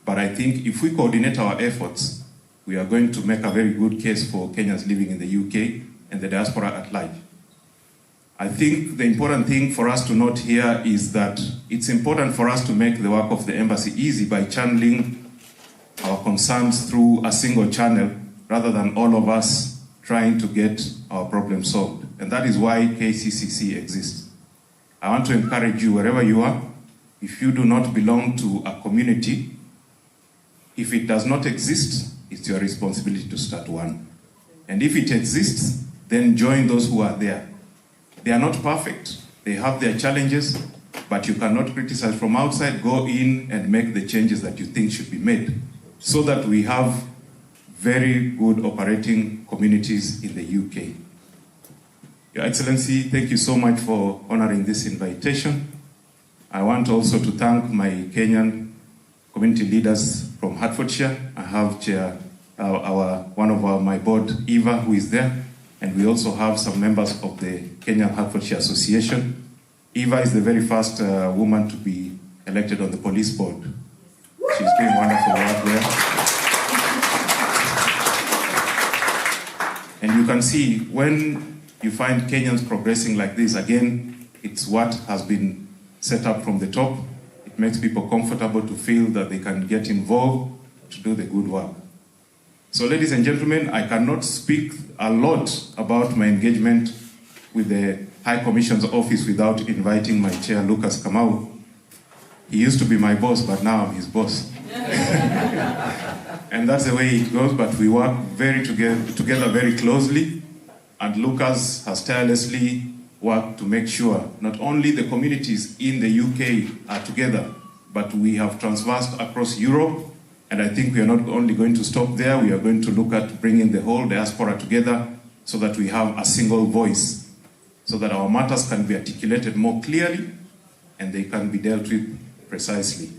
But I think if we coordinate our efforts, we are going to make a very good case for Kenyans living in the UK and the diaspora at large. I think the important thing for us to note here is that it's important for us to make the work of the embassy easy by channeling our concerns through a single channel rather than all of us trying to get our problem solved. And that is why KCCC exists. I want to encourage you, wherever you are, if you do not belong to a community, if it does not exist, it's your responsibility to start one. And if it exists, then join those who are there. They are not perfect. They have their challenges, but you cannot criticize from outside. Go in and make the changes that you think should be made so that we have very good operating communities in the UK. Your Excellency, thank you so much for honoring this invitation. I want also to thank my Kenyan community leaders from Hertfordshire. I have one of my board, Eva, who is there. And we also have some members of the Kenyan Hertfordshire Association. Eva is the very first woman to be elected on the police board. She's doing wonderful work there. And you can see when you find Kenyans progressing like this, again, it's what has been set up from the top. It makes people comfortable to feel that they can get involved to do the good work. So, ladies and gentlemen, I cannot speak a lot about my engagement with the High Commission's office without inviting my chair, Lucas Kamau. He used to be my boss, but now I'm his boss. And that's the way it goes, but we work together very closely. And Lucas has tirelessly worked to make sure not only the communities in the UK are together, but we have transversed across Europe. And I think we are not only going to stop there, we are going to look at bringing the whole diaspora together so that we have a single voice, so that our matters can be articulated more clearly and they can be dealt with precisely.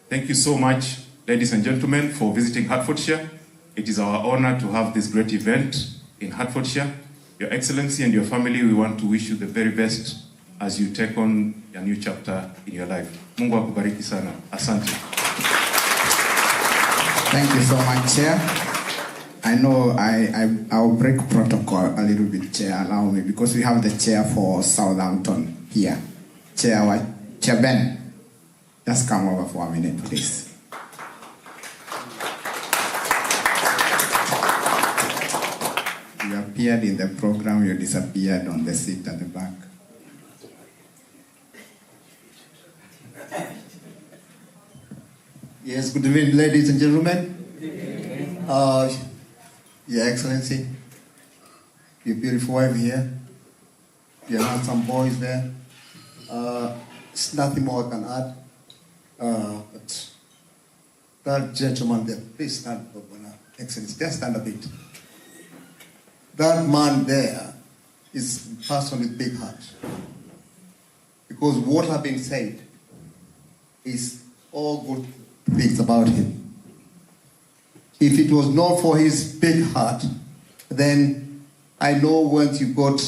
Thank you so much, ladies and gentlemen, for visiting Hertfordshire. It is our honor to have this great event in Hertfordshire. Your Excellency and your family, we want to wish you the very best as you take on a new chapter in your life. Mungu akubariki sana. Asante. Thank you so much, Chair. I know I'll break protocol a little bit, Chair, allow me, because we have the Chair for Southampton here. Chair Ben, just come over for a minute, please. You appeared in the program, you disappeared on the seat at the back. Yes, good evening, ladies and gentlemen. Your Excellency, your beautiful wife here, your handsome boys there. It's nothing more I can add. But that gentleman there, please stand up, Excellency, just stand a bit. That man there is a person with big heart. Because what has been said is all good things about him. If it was not for his big heart, then I know once you got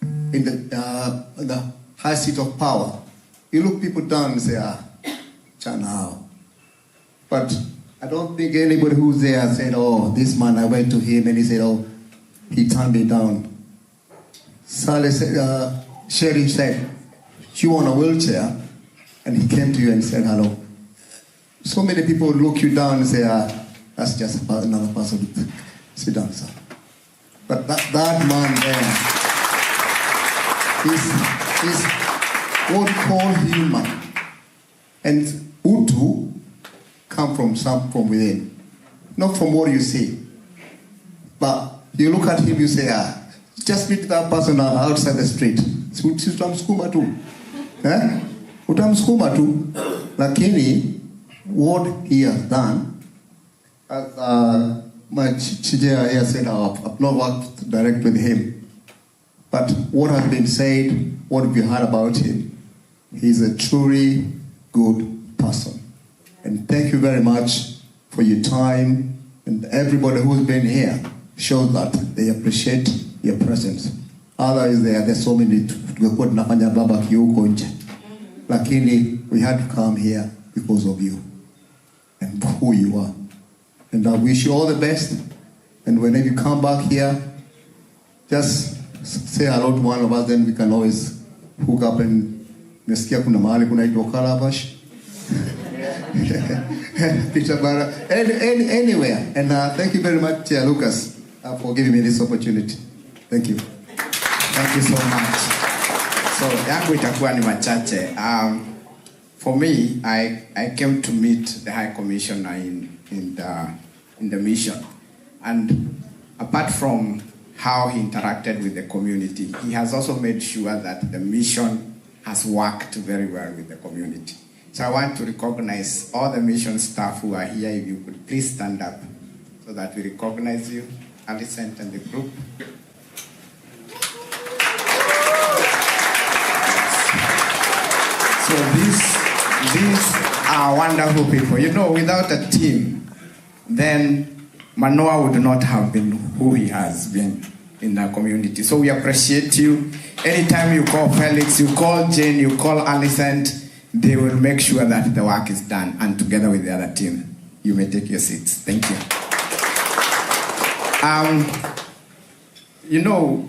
in the high seat of power, you look people down and say, Chanao. But I don't think anybody who's there said, oh, this man, I went to him and he said, oh, he turned me down. Sally said, Sherry said, you on a wheelchair, and he came to you and said hello. So many people look you down and say, that's just another person. Sit down, sir. But that man there is what we call human. And Utu come from within, not from what you see. But you look at him, you say, just meet that person outside the street. Utamsukuma tu. Utamsukuma tu. Lakini, what he has done, as my Chijea here said, I've not worked direct with him. But what has been said, what we heard about him, he's a truly good person. And thank you very much for your time. And everybody who's been here shows that they appreciate your presence. Otherwise, there's so many lakini we had to come here because of you and who you are. And I wish you all the best. And whenever you come back here, just say hello to one of us, then we can always hook up and nasikia kuna mahali kunaitwa Calabash. Anywhere. And thank you very much, Chair Lucas, for giving me this opportunity. Thank you. Thank you so much. So, yangu itakuwa ni machache. For me, I came to meet the High Commissioner in the mission. And apart from how he interacted with the community, he has also made sure that the mission has worked very well with the community. So I want to recognize all the mission staff who are here. If you could please stand up so that we recognize you, Alicent and the group. So these are wonderful people. You know, without a team, then MANOAH would not have been who he has been in the community. So we appreciate you. Anytime you call Felix, you call Jane, you call Alicent, they will make sure that the work is done, and together with the other team, you may take your seats. Thank you. You know,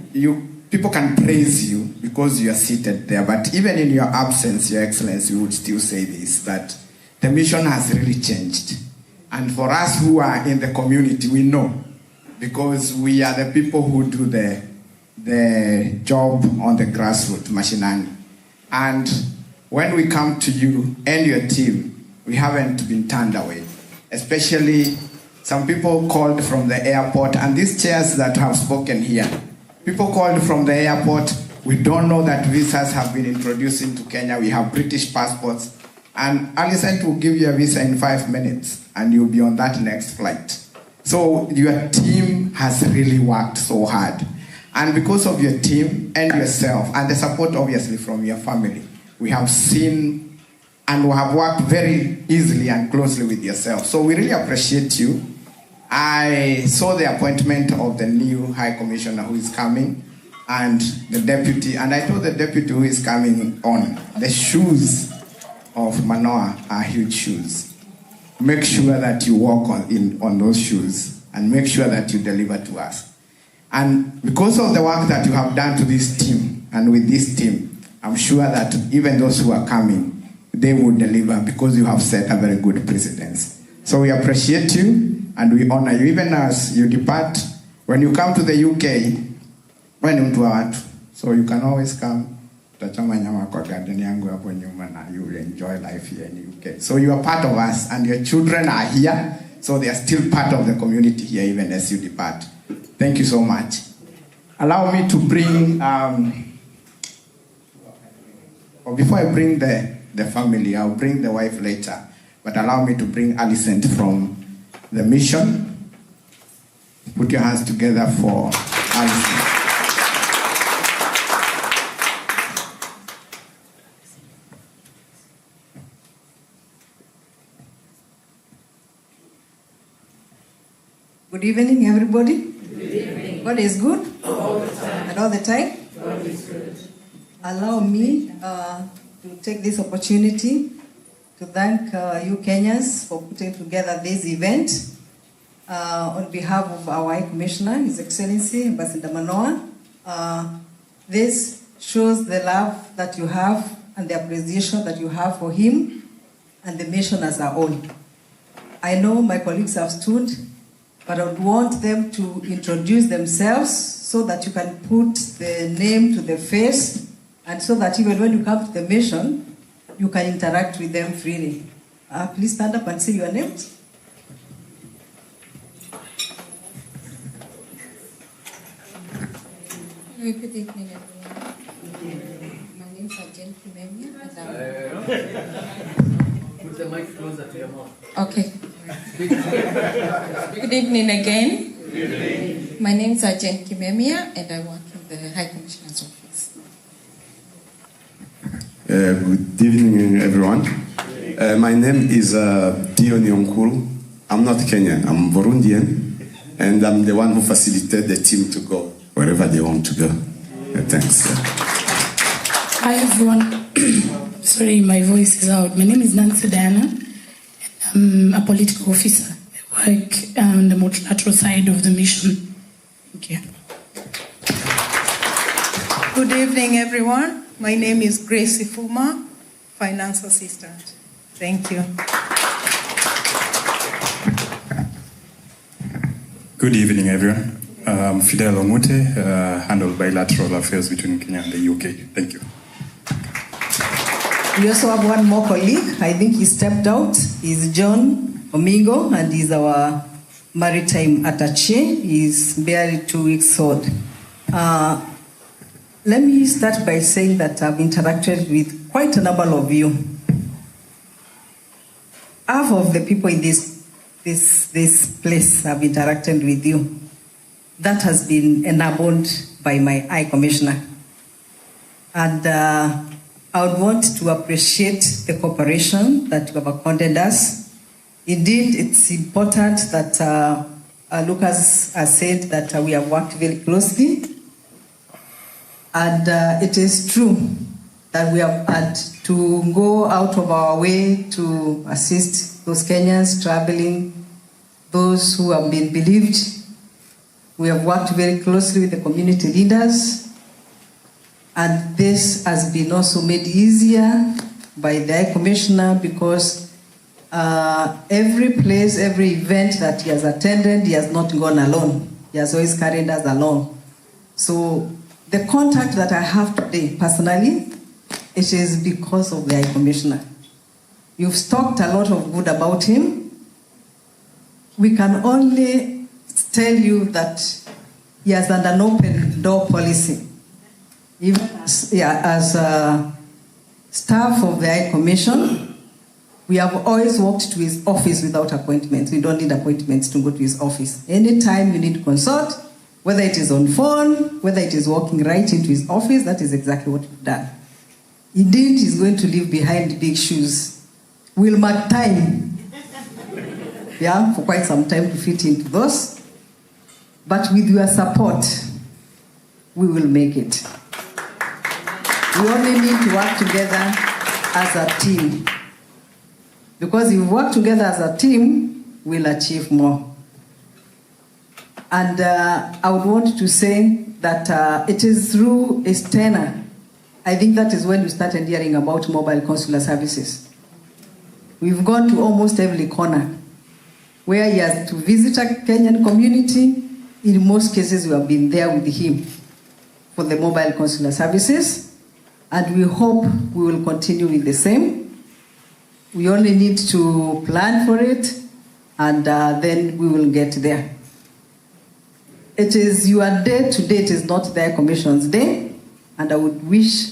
people can praise you because you are seated there, but even in your absence, Your Excellency, we would still say this, that the mission has really changed. And for us who are in the community, we know, because we are the people who do the job on the grassroots, mashinani. And when we come to you and your team, we haven't been turned away. Especially some people called from the airport, and these chairs that have spoken here, people called from the airport. We don't know that visas have been introduced into Kenya. We have British passports. And Alicent will give you a visa in 5 minutes, and you'll be on that next flight. So your team has really worked so hard. And because of your team and yourself, and the support obviously from your family, we have seen and we have worked very easily and closely with yourself. So we really appreciate you. I saw the appointment of the new High Commissioner who is coming, and the deputy, and I told the deputy who is coming on, the shoes of MANOAH are huge shoes. Make sure that you walk on those shoes, and make sure that you deliver to us. And because of the work that you have done to this team, and with this team, I'm sure that even those who are coming, they will deliver, because you have set a very good precedence. So we appreciate you, and we honor you. Even as you depart, when you come to the UK, so you can always come. You will enjoy life here in the UK. So you are part of us, and your children are here, so they are still part of the community here, even as you depart. Thank you so much. Allow me to bring, before I bring the family, I'll bring the wife later, but allow me to bring Alicent from the mission. Put your hands together for Alicent. Good evening, everybody. Good evening. God is good all the time. And all the time. God is good. Allow me to take this opportunity to thank you Kenyans for putting together this event. On behalf of our High Commissioner, His Excellency Ambassador MANOAH, this shows the love that you have and the appreciation that you have for him and the mission as a whole. I know my colleagues have stood, but I would want them to introduce themselves so that you can put the name to the face, and so that even when you come to the mission, you can interact with them freely. Please stand up and say your names. Good evening, everyone. My name is Jen Kimemia. Put the mic closer to your mouth. Okay. Good evening again. Good evening. My name is Jen Kimemia, and I work in the High Commissioner's office. Good evening, everyone. My name is Dion Yonkulu. I'm not Kenyan, I'm Burundian, and I'm the one who facilitated the team to go wherever they want to go. Thanks. Hi, everyone. Sorry, my voice is out. My name is Nancy Diana, and I'm a political officer. I work on the multilateral side of the mission. Thank you. Good evening, everyone. My name is Grace Ifuma, Finance Assistant. Thank you. Good evening, everyone. Fidel Omute, handle bilateral affairs between Kenya and the UK. Thank you. We also have one more colleague. I think he stepped out. He's John Omigo, and he's our maritime attaché. He's barely 2 weeks old. Let me start by saying that I've interacted with quite a number of you. Half of the people in this place have interacted with you. That has been enabled by my High Commissioner. And I would want to appreciate the cooperation that you have accorded us. Indeed, it's important that Lucas has said that we have worked very closely. And it is true that we have had to go out of our way to assist those Kenyans traveling, those who have been bereaved. We have worked very closely with the community leaders, and this has been also made easier by the High Commissioner, because every place, every event that he has attended, he has not gone alone. He has always carried us along. So the contact that I have today, personally, it is because of the High Commissioner. You've talked a lot of good about him. We can only tell you that he has an open door policy. Even as staff of the High Commission, we have always walked to his office without appointments. We don't need appointments to go to his office. Anytime you need to consult, whether it is on phone, whether it is walking right into his office, that is exactly what we've done. Indeed, he's going to leave behind big shoes. We'll mark time, for quite some time to fit into those. But with your support, we will make it. We only need to work together as a team. Because if we work together as a team, we'll achieve more. And I would want to say that it is through his tenure, I think that is when we started hearing about mobile consular services. We've gone to almost every corner where he has to visit a Kenyan community. In most cases, we have been there with him for the mobile consular services, and we hope we will continue with the same. We only need to plan for it, and then we will get there. It is your day today, it is not the High Commission's day, and I would wish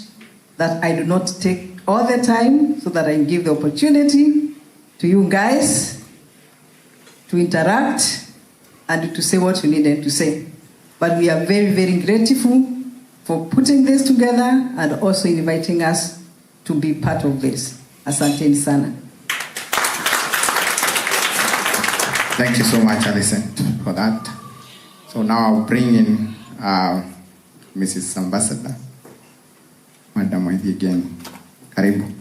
that I do not take all the time so that I give the opportunity to you guys to interact and to say what you needed to say. But we are very, very grateful for putting this together and also inviting us to be part of this. Asanteni sana. Thank you so much, Alison, for that. So now I'll bring in Mrs. Ambassador, Madam Waidi again. Karibu.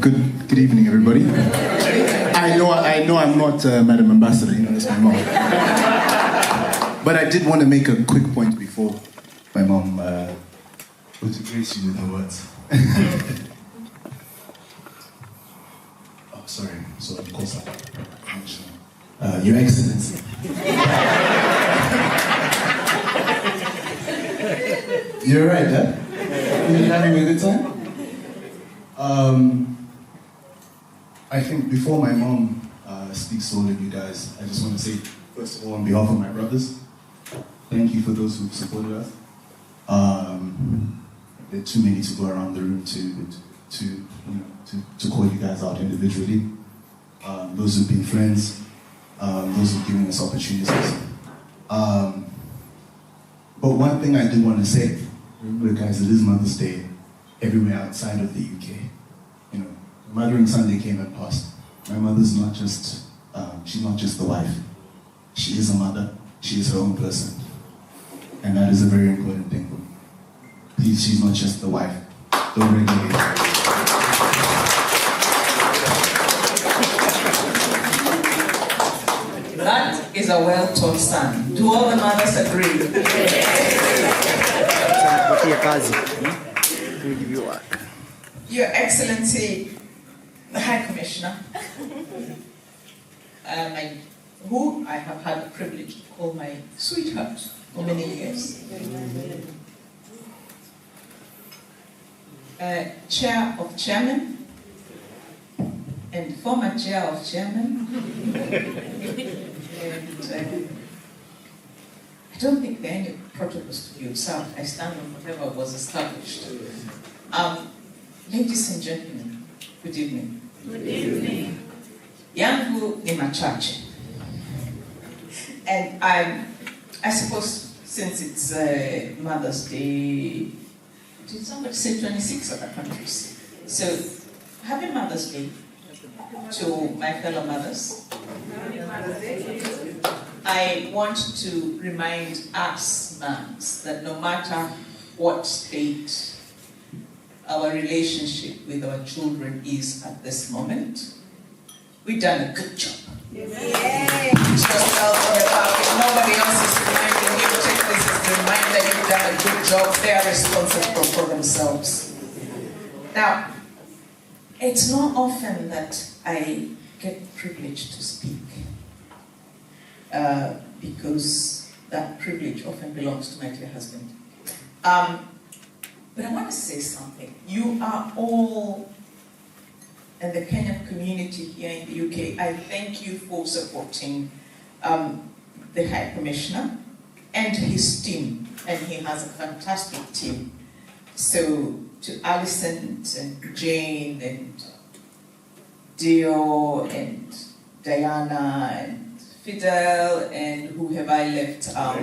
Good evening, everybody. I know I'm not Madam Ambassador, you know, that's my mom. But I did want to make a quick point before my mom was to grace you with her words. Oh, sorry. So of course Your Excellency. You're right, huh? You're having a good time? I think before my mom speaks to all of you guys, I just want to say, first of all, on behalf of my brothers, thank you for those who supported us. There are too many to go around the room to call you guys out individually. Those who've been friends, those who've given us opportunities. But one thing I do want to say, remember guys, it is Mother's Day everywhere outside of the UK. You know, Mothering Sunday came and passed. My mother's not just, she's not just the wife. She is a mother, she is her own person. And that is a very important thing. Please, she's not just the wife. Don't regulate her. That is a well-taught son. Do all the mothers agree? Your Excellency, the High Commissioner, who I have had the privilege to call my sweetheart for many years. Chair of Chairman, and former Chair of Chairman. And I don't think there are any protocols to be observed. I stand on whatever was established. Ladies and gentlemen, good evening. Good evening. Yangu ni machache. And I suppose since it's Mother's Day, did somebody say 26 other countries? So, happy Mother's Day to my fellow mothers. I want to remind us moms that no matter what state our relationship with our children is at this moment, we've done a good job. Pat yourself on the back. If nobody else is reminding you, take this as a reminder you've done a good job. They are responsible for themselves. Now, it's not often that I get privileged to speak because that privilege often belongs to my dear husband. But I want to say something. You are all in the Kenyan community here in the UK. I thank you for supporting the High Commissioner and his team, and he has a fantastic team. So to Alison and Jane and Dio and Diana and Fidel and who have I left out?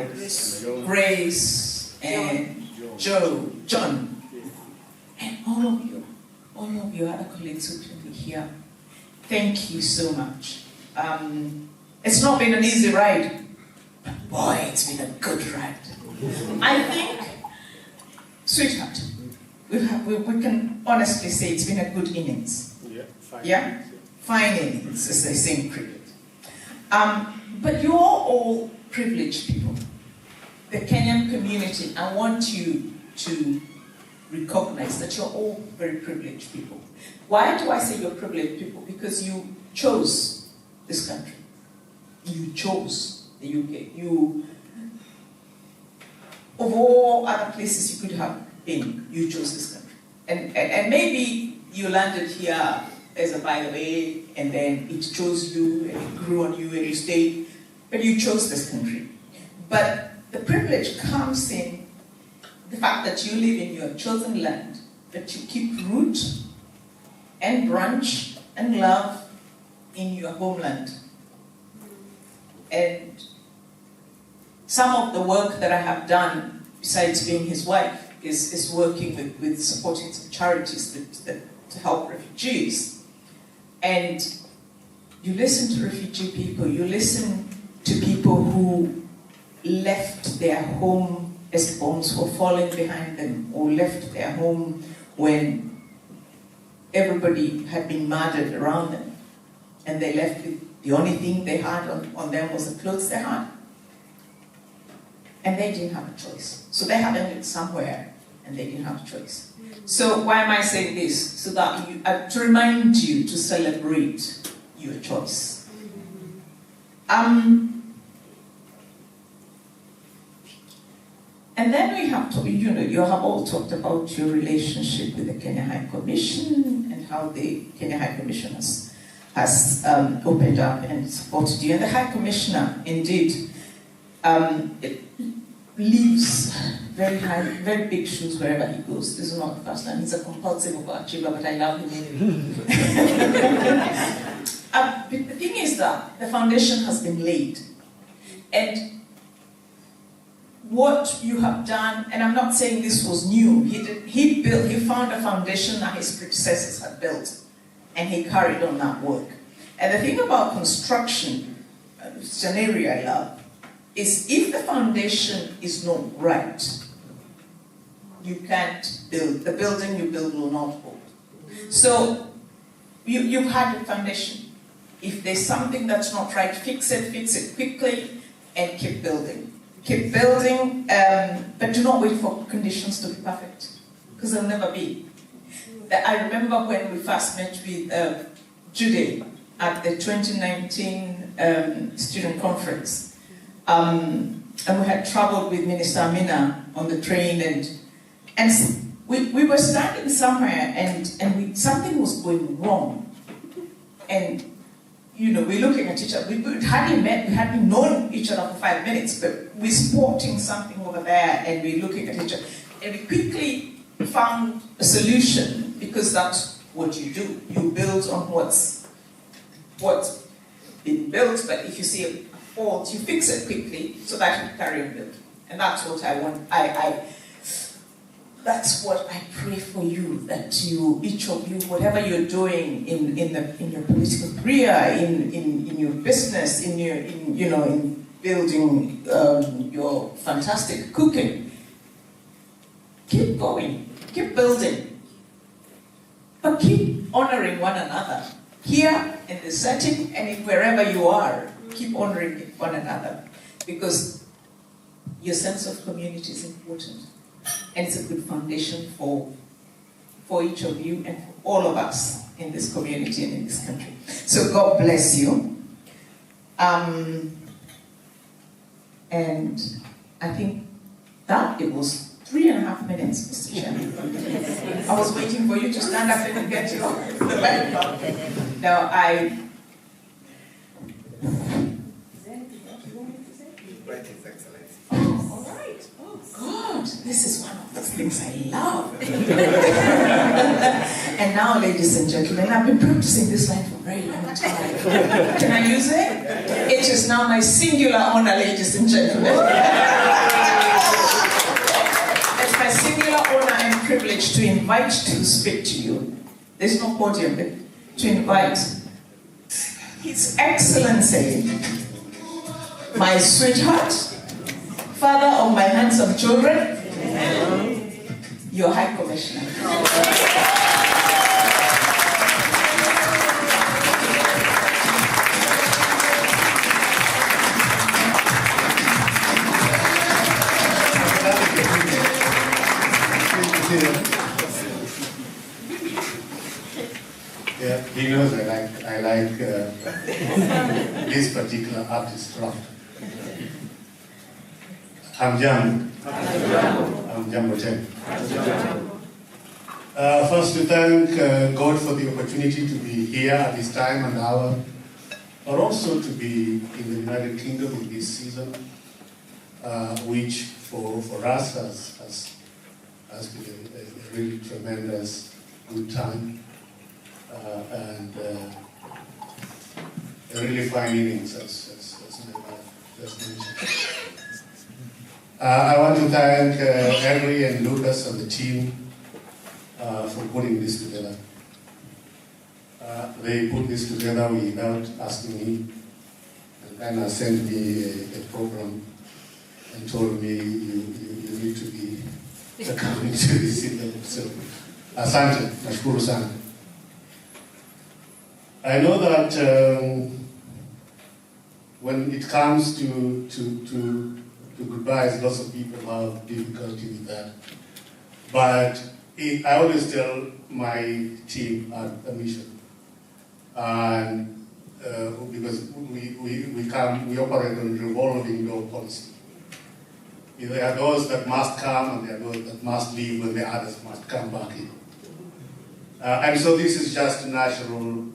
Grace and Joe, John, and all of you other colleagues who can be here. Thank you so much. It's not been an easy ride, but boy, it's been a good ride. I think, sweetheart, we can honestly say it's been a good innings. Yeah? Fine innings, as they say in cricket. But you're all privileged people. The Kenyan community, I want you to recognize that you're all very privileged people. Why do I say you're privileged people? Because you chose this country. You chose the UK. Of all other places you could have been, you chose this country. And maybe you landed here as a by the way, and then it chose you, and it grew on you, and you stayed, but you chose this country. But the privilege comes in the fact that you live in your chosen land, that you keep root and branch and love in your homeland. And some of the work that I have done, besides being his wife, is working with supporting some charities to help refugees. And you listen to refugee people, you listen to people who left their home as bombs were falling behind them, or left their home when everybody had been murdered around them, and they left with the only thing they had on them was the clothes they had. And they didn't have a choice. So they had ended somewhere, and they didn't have a choice. So why am I saying this? So that to remind you to celebrate your choice. And then we have to, you have all talked about your relationship with the Kenya High Commission and how the Kenya High Commission has opened up and supported you. And the High Commissioner, indeed, leaves very big shoes wherever he goes. This is not the first time. He's a compulsive overachiever, but I love him anyway. But the thing is that the foundation has been laid. And what you have done, and I'm not saying this was new, he found a foundation that his predecessors had built, and he carried on that work. And the thing about construction, which is an area I love, is if the foundation is not right, you can't build. The building you build will not hold. So you've had a foundation. If there's something that's not right, fix it quickly, and keep building. Keep building, but do not wait for conditions to be perfect, because they'll never be. I remember when we first met with Jude at the 2019 student conference, and we had traveled with Minister Amina on the train, and we were standing somewhere, and something was going wrong, and we're looking at each other. We hadn't met, we hadn't known each other for 5 minutes, but we're spotting something over there, and we're looking at each other. And we quickly found a solution, because that's what you do. You build on what's been built, but if you see a fault, you fix it quickly so that you can carry on building. And that's what I want. That's what I pray for you, that each of you, whatever you're doing in your political career, in your business, in building your fantastic cooking, keep going, keep building, but keep honoring one another. Here in the setting and wherever you are, keep honoring one another, because your sense of community is important. And it's a good foundation for each of you and for all of us in this community and in this country. So God bless you. And I think that it was 3.5 minutes, Mr. Chairman. I was waiting for you to stand up and get your the microphone. Now God, this is one of those things I love. And now, ladies and gentlemen, I've been practicing this line for a very long time. Can I use it? It is now my singular honor, ladies and gentlemen. It's my singular honor and privilege to invite to speak to you. There's no podium, but to invite His Excellency, my sweetheart, father of my handsome children, your High Commissioner. Yeah, he knows I like this particular artist craft. Hamjambo tena. First to thank God for the opportunity to be here at this time and hour, but also to be in the United Kingdom in this season, which for us has been a really tremendous good time and a really fine innings, as my wife just mentioned. I want to thank Henry and Lucas and the team for putting this together. They put this together without asking me, and sent me a program and told me you need to be coming to this event. So, asante, nashukuru sana. I know that when it comes to goodbyes, lots of people have difficulty with that. But I always tell my team at the mission, and because we operate on revolving door policy. There are those that must come, and there are those that must leave, when the others must come back in. And so this is just a natural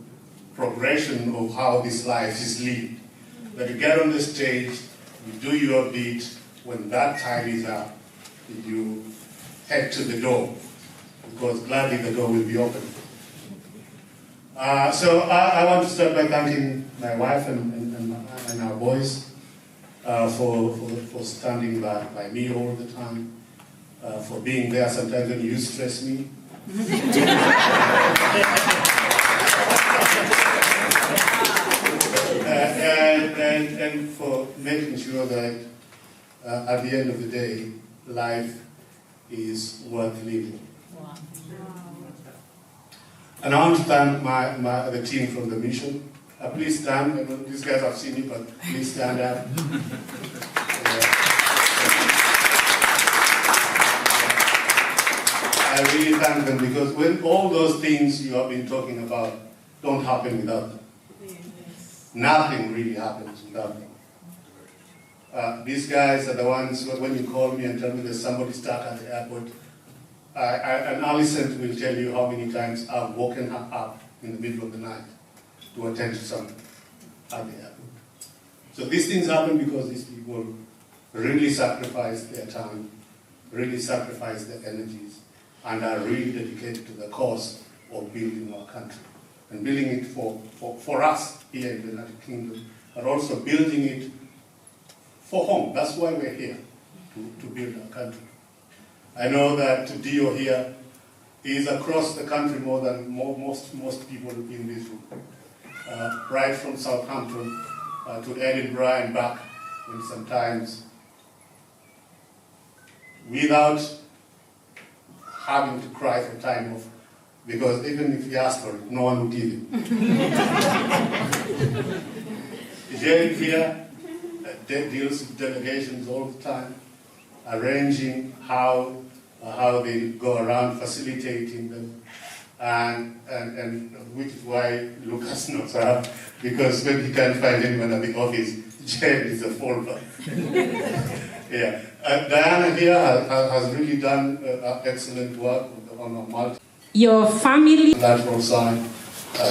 progression of how this life is lived. That you get on the stage, you do your bit, when that time is up, you head to the door, because gladly the door will be open. So I want to start by thanking my wife and our boys for standing by me all the time, for being there sometimes when you stress me. And for making sure that at the end of the day, life is worth living. Wow. And I want to thank the team from the mission. Please stand. I know these guys have seen you, but please stand up. I really thank them, because when all those things you have been talking about don't happen without them. Nothing really happens without them. These guys are the ones, when you call me and tell me there's somebody stuck at the airport, and Alison will tell you how many times I've woken her up in the middle of the night to attend to something at the airport. So these things happen because these people really sacrifice their time, really sacrifice their energies, and are really dedicated to the cause of building our country. And building it for us here in the United Kingdom, but also building it for home. That's why we're here, to build our country. I know that Dio here is across the country more than most people in this room. Right from Southampton to Edinburgh and back, and sometimes without having to cry for time off, because even if you ask for it, no one will give you. Jane here deals with delegations all the time, arranging how they go around, facilitating them, and which is why Lucas knows her, because when he can't find anyone at the office, Jane is a fallback. Yeah. Diana here has really done excellent work on a multi. Your family. Lateral side,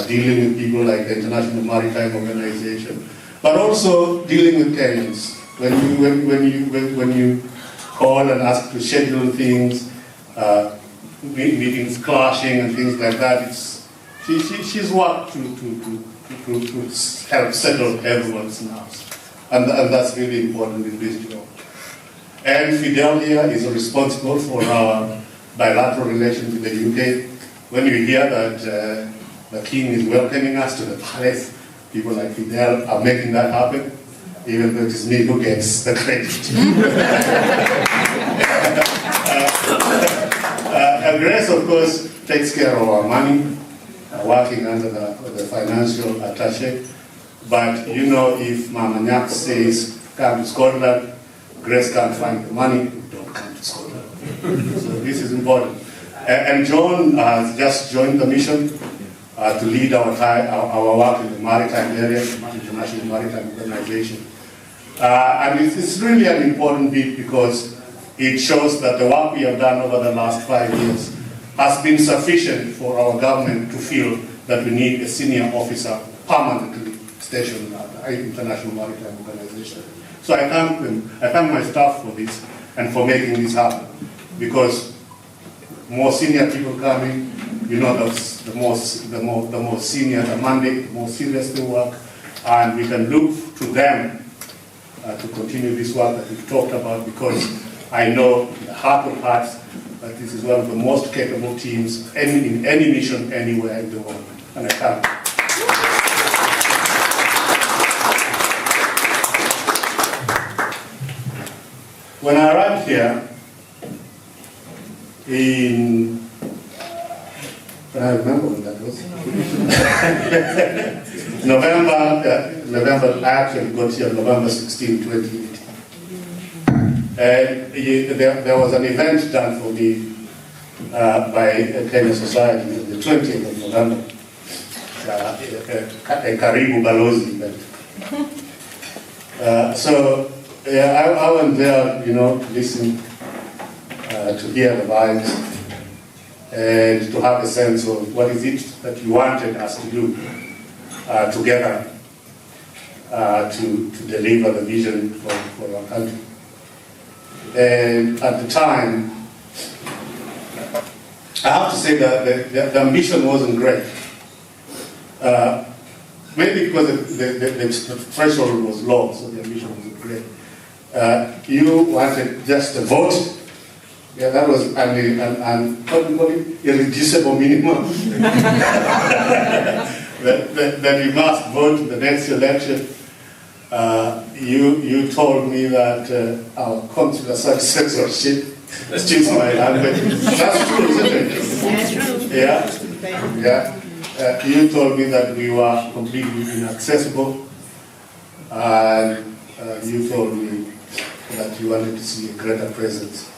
dealing with people like the International Maritime Organization, but also dealing with Kenyans. When you call and ask to schedule things, meetings clashing and things like that, she's worked to help settle everyone's nerves, and that's really important in this job. And Fidel here is responsible for our bilateral relations with the UK. When you hear that the King is welcoming us to the palace, people like Fidel are making that happen, even though it is me who gets the credit. Grace, of course, takes care of our money, working under the financial attaché. But you know, if Mama Nyak says, come to Scotland, Grace can't find the money, don't come to Scotland. So this is important. And John has just joined the mission to lead our work in the maritime area, the International Maritime Organization. And it's really an important bit, because it shows that the work we have done over the last 5 years has been sufficient for our government to feel that we need a senior officer permanently stationed at the International Maritime Organization. So I thank them, I thank my staff for this and for making this happen, because more senior people coming, you know, the more senior the mandate, the more serious the work, and we can look to them to continue this work that we've talked about, because I know in the heart of hearts that this is one of the most capable teams in any mission anywhere in the world, and I thank you. When I arrived here in But I remember when that was. November, I actually got here November 16, 2018. And there was an event done for me by Kenya Society on the 20th of November. A Karibu Balozi event. So I went there, you know, to listen, to hear the vibes, and to have a sense of what is it that you wanted us to do together to deliver the vision for our country. And at the time, I have to say that the ambition wasn't great. Maybe because the threshold was low, so the ambition wasn't great. You wanted just a vote. Yeah, that was what do you call it? Irreducible minimum. that you must vote in the next election. You told me that our consular successorship, excuse my language, that's true, isn't it? Yeah. You told me that we were completely inaccessible, and you told me that you wanted to see a greater presence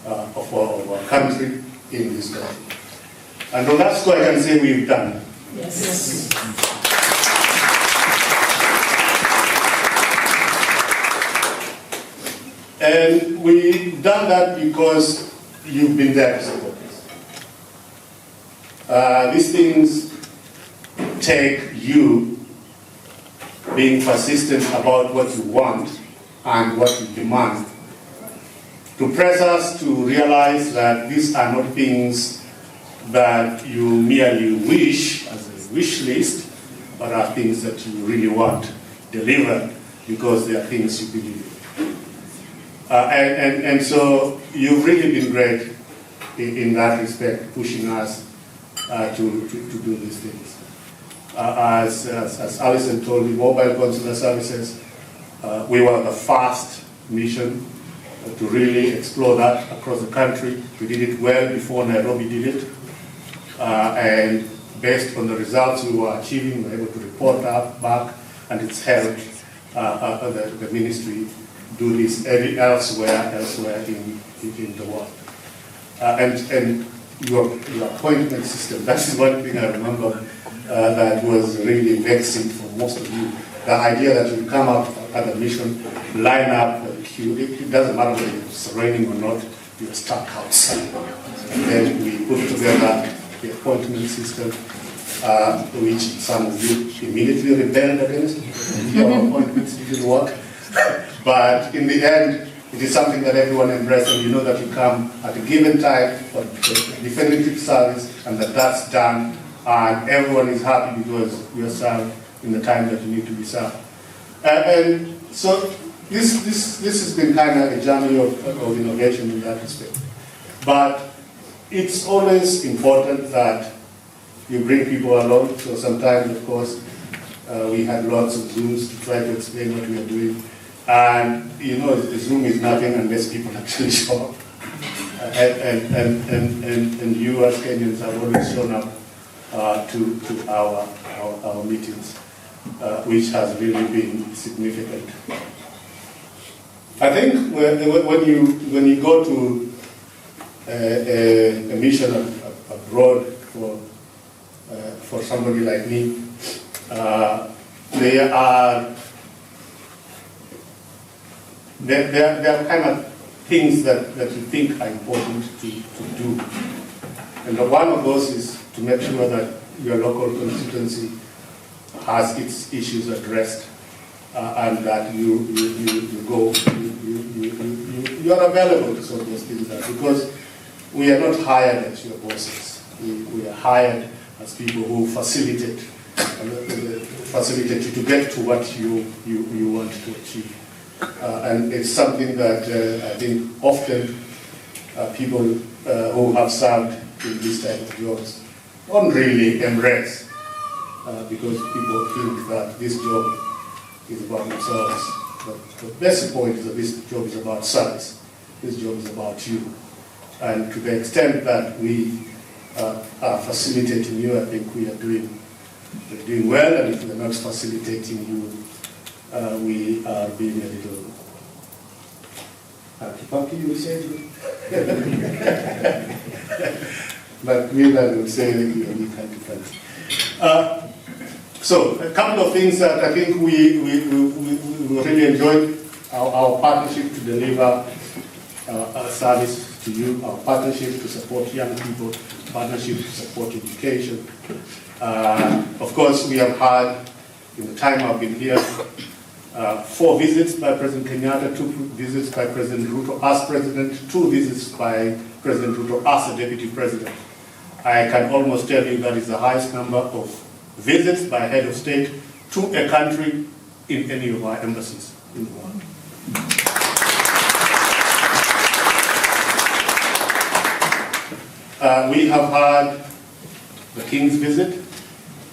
of our country in this country. And on that score, I can say we've done. Yes. And we've done that because you've been there to support us. These things take you being persistent about what you want and what you demand to press us to realize that these are not things that you merely wish as a wish list, but are things that you really want delivered because they are things you believe in. And so you've really been great in that respect, pushing us to do these things. As Alison told me, mobile consular services, we were the first mission to really explore that across the country. We did it well before Nairobi did it. And based on the results we were achieving, we were able to report back, and it's helped the ministry do this elsewhere in the world. And your appointment system, that is one thing I remember that was really vexing for most of you. The idea that you come up at a mission, line up, queue, it doesn't matter whether it's raining or not, you're stuck outside. And then we put together the appointment system, which some of you immediately rebelled against. Your appointments didn't work. But in the end, it is something that everyone embraces, and you know that you come at a given time for definitive service, and that's done, and everyone is happy because you are served in the time that you need to be served. And so this has been kind of a journey of innovation in that respect. But it's always important that you bring people along. So sometimes, of course, we had lots of Zooms to try to explain what we are doing. And you know, the Zoom is nothing unless people actually show up. And you as Kenyans have always shown up to our meetings, which has really been significant. I think when you go to a mission abroad for somebody like me, there are kind of things that you think are important to do. And one of those is to make sure that your local constituency has its issues addressed, and that you are available to sort those things out. Because we are not hired as your bosses. We are hired as people who facilitate you to get to what you want to achieve. And it's something that I think often people who have served in this type of jobs don't really embrace, because people think that this job is about themselves. But the basic point is that this job is about service. This job is about you. And to the extent that we are facilitating you. I think we're doing well, and if we're not facilitating you, we are being a little happy, you said. But we will say you're happy. So, a couple of things that I think we really enjoyed. Our partnership to deliver a service to you, our partnership to support young people, partnership to support education. Of course, we have had, in the time I've been here, 4 visits by President Kenyatta, 2 visits by President Ruto as President, 2 visits by President Ruto as a Deputy President. I can almost tell you that is the highest number of visits by a head of state to a country in any of our embassies in the world. We have had the King's visit,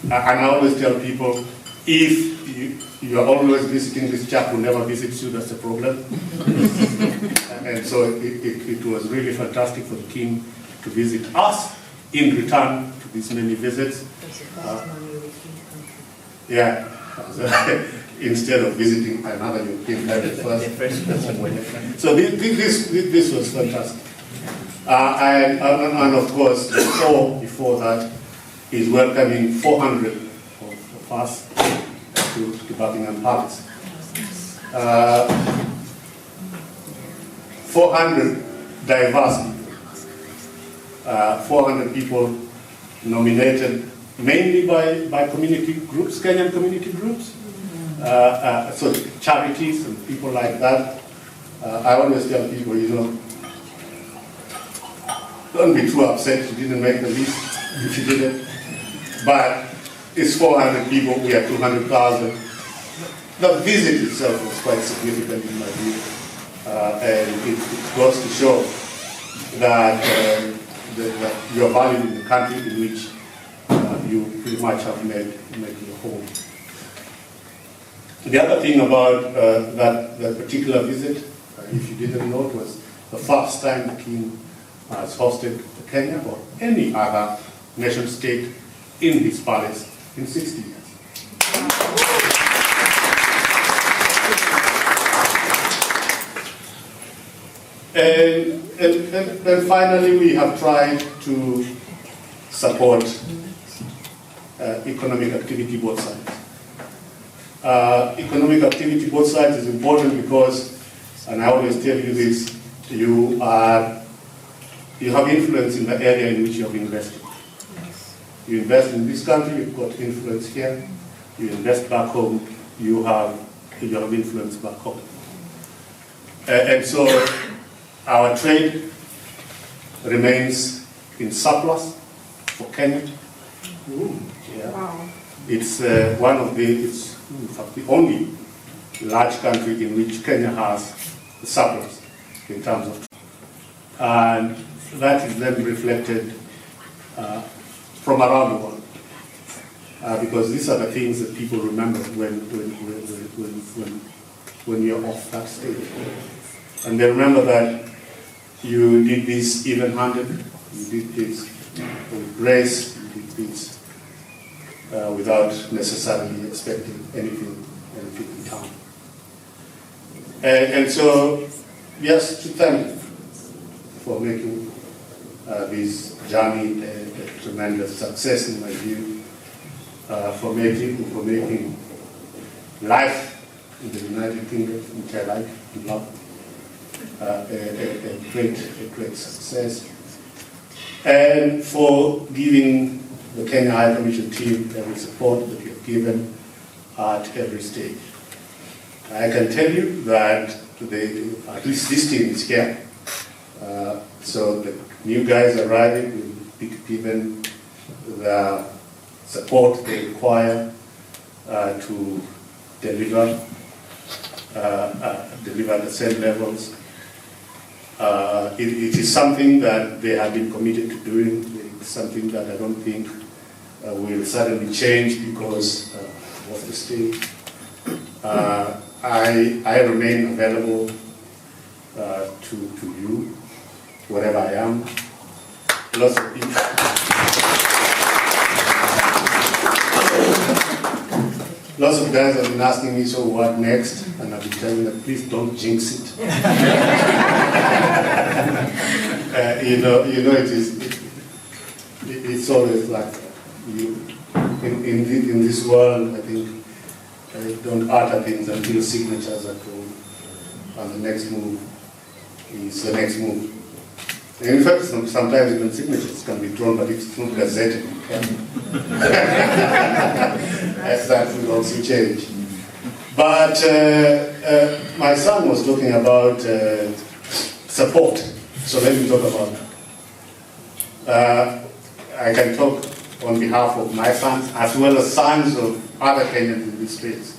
and I always tell people, if you are always visiting this chap who never visits you, that's a problem. And so it was really fantastic for the King to visit us in return to these many visits. Instead of visiting another European country first. So this was fantastic. And of course, before that, is welcoming 400 of us to Buckingham Palace. 400 diverse people. 400 people nominated mainly by community groups, Kenyan community groups. So charities and people like that. I always tell people, don't be too upset you didn't make the list if you didn't. But it's 400 people, we are 200,000. The visit itself was quite significant in my view. And it goes to show that you are valued in the country in which you pretty much have made your home. The other thing about that particular visit, if you didn't know, it was the first time the King has hosted Kenya or any other nation state in his palace in 60 years. And finally, we have tried to support economic activity both sides. Economic activity both sides is important because, and I always tell you this, you have influence in the area in which you have invested. You invest in this country, you've got influence here. You invest back home, you have influence back home. And so our trade remains in surplus for Kenya. Yeah. Wow. It's it's in fact the only large country in which Kenya has a surplus in terms of trade. And that is then reflected from around the world, because these are the things that people remember when you're off that stage, and they remember that you did this even-handed, you did this with grace, you did this without necessarily expecting anything in return. And so, yes, to thank you for making this journey a tremendous success in my view, for making life in the United Kingdom, which I like and love, a great success, and for giving the Kenya High Commission team every support that you have given at every stage. I can tell you that at least this team is here. So the new guys arriving will be given the support they require to deliver the same levels. It is something that they have been committed to doing. It's something that I don't think will suddenly change because of the state. I remain available to you, wherever I am. Lots of people. Lots of guys have been asking me, so what next? And I've been telling them, please don't jinx it. It's always like in this world. I think don't utter things until signatures are drawn, and the next move is the next move. And in fact, sometimes even signatures can be drawn, but it's not gazetted. That will also change. But my son was talking about support, so let me talk about that. I can talk on behalf of my sons, as well as sons of other Kenyans in this space.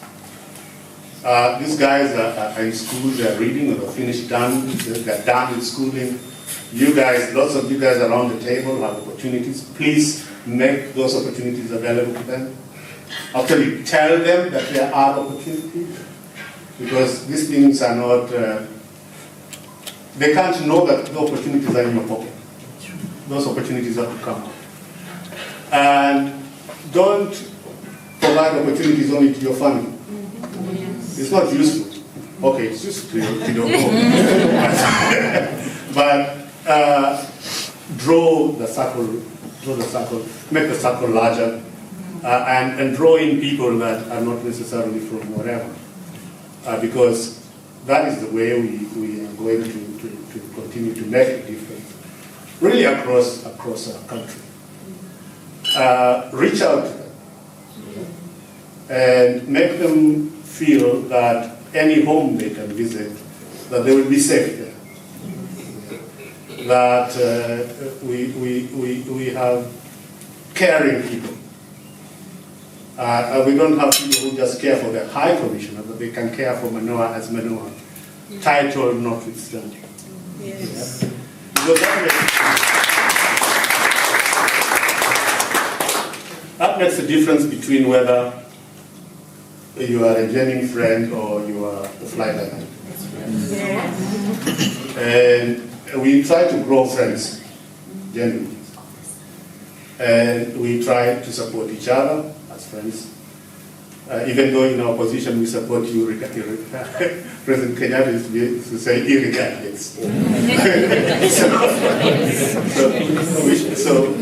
These guys are in school, they're reading, or they're finished, they're done with schooling. You guys, lots of you guys around the table have opportunities. Please make those opportunities available to them. Actually tell them that there are opportunities, because these things are not, they can't know that the opportunities are in your pocket. Those opportunities have to come. And don't provide opportunities only to your family. It's not useful. Okay, it's useful to you if you don't know. But draw the circle, make the circle larger, and draw in people that are not necessarily from wherever, because that is the way we are going to continue to make a difference, really across our country. Reach out to them and make them feel that any home they can visit, that they will be safe there. That we have caring people. We don't have people who just care for the High Commissioner, but they can care for MANOAH as MANOAH, title notwithstanding. Yes. Yeah. Because that makes a difference between whether you are a genuine friend or you are a fly by night. And we try to grow friends, genuinely. And we try to support each other as friends. Even though in our position we support you, President Kenyatta used to say irregardless. so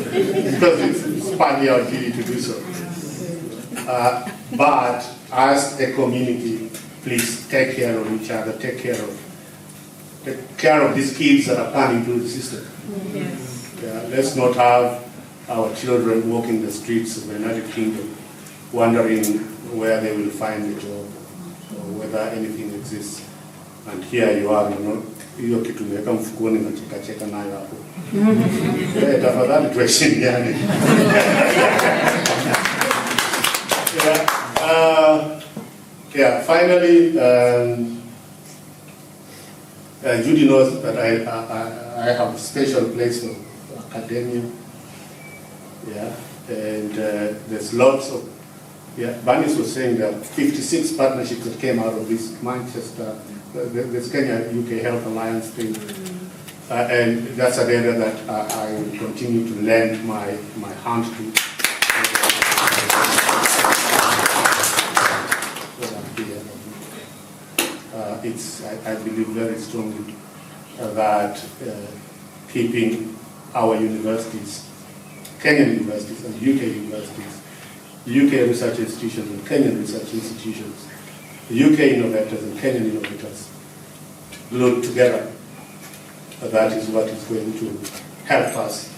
because it's partly our duty to do so. But as a community, please take care of each other, take care of these kids that are coming through the system. Yes. Yeah, let's not have our children walking the streets of the United Kingdom wondering where they will find a job or whether anything exists. And here you are, hiyo kitu umeweka mfukoni na cheka nayo hapo. Tafadhali tuheshimiane. Finally, Judy knows that I have a special place for academia. Yeah, and there's lots of, Banis was saying that 56 partnerships that came out of this Manchester, this Kenya-UK Health Alliance thing. And that's an area that I will continue to lend my hand to. I believe very strongly that keeping our universities, Kenyan universities and UK universities, UK research institutions and Kenyan research institutions, UK innovators and Kenyan innovators look together. That is what is going to help us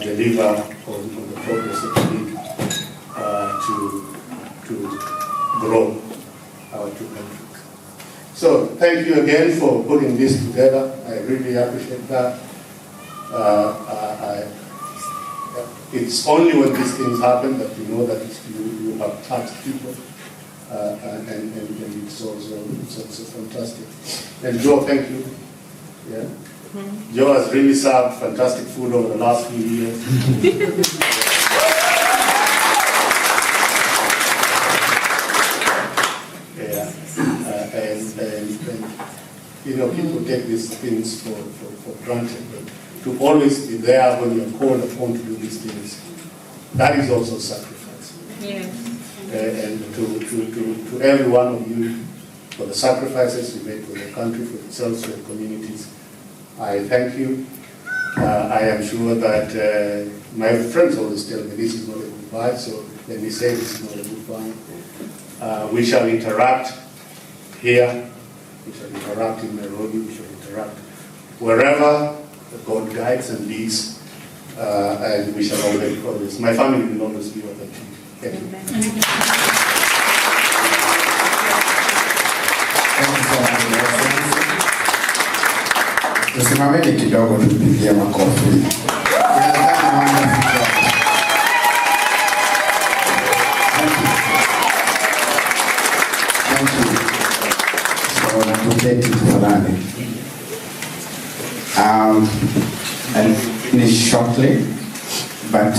deliver on the progress that we need to grow our two countries. So thank you again for putting this together. I really appreciate that. It's only when these things happen that you know that you have touched people, and it's also fantastic. And Joe, thank you. Yeah. Joe has really served fantastic food over the last few years. And people take these things for granted, but to always be there when you're called upon to do these things, that is also sacrifice. Yes. and to every one of you for the sacrifices you made for the country, for yourselves, for the communities. I thank you. I am sure that my friends always tell me this is not a goodbye, so let me say this is not a goodbye. We shall interact here, we shall interact in Nairobi, we shall interact wherever God guides and leads, and we shall always progress. My family will always be with you. Thank you. Tusimameni kidogo tupigie makofi. Thank you. So to get it fulani. And finish shortly, but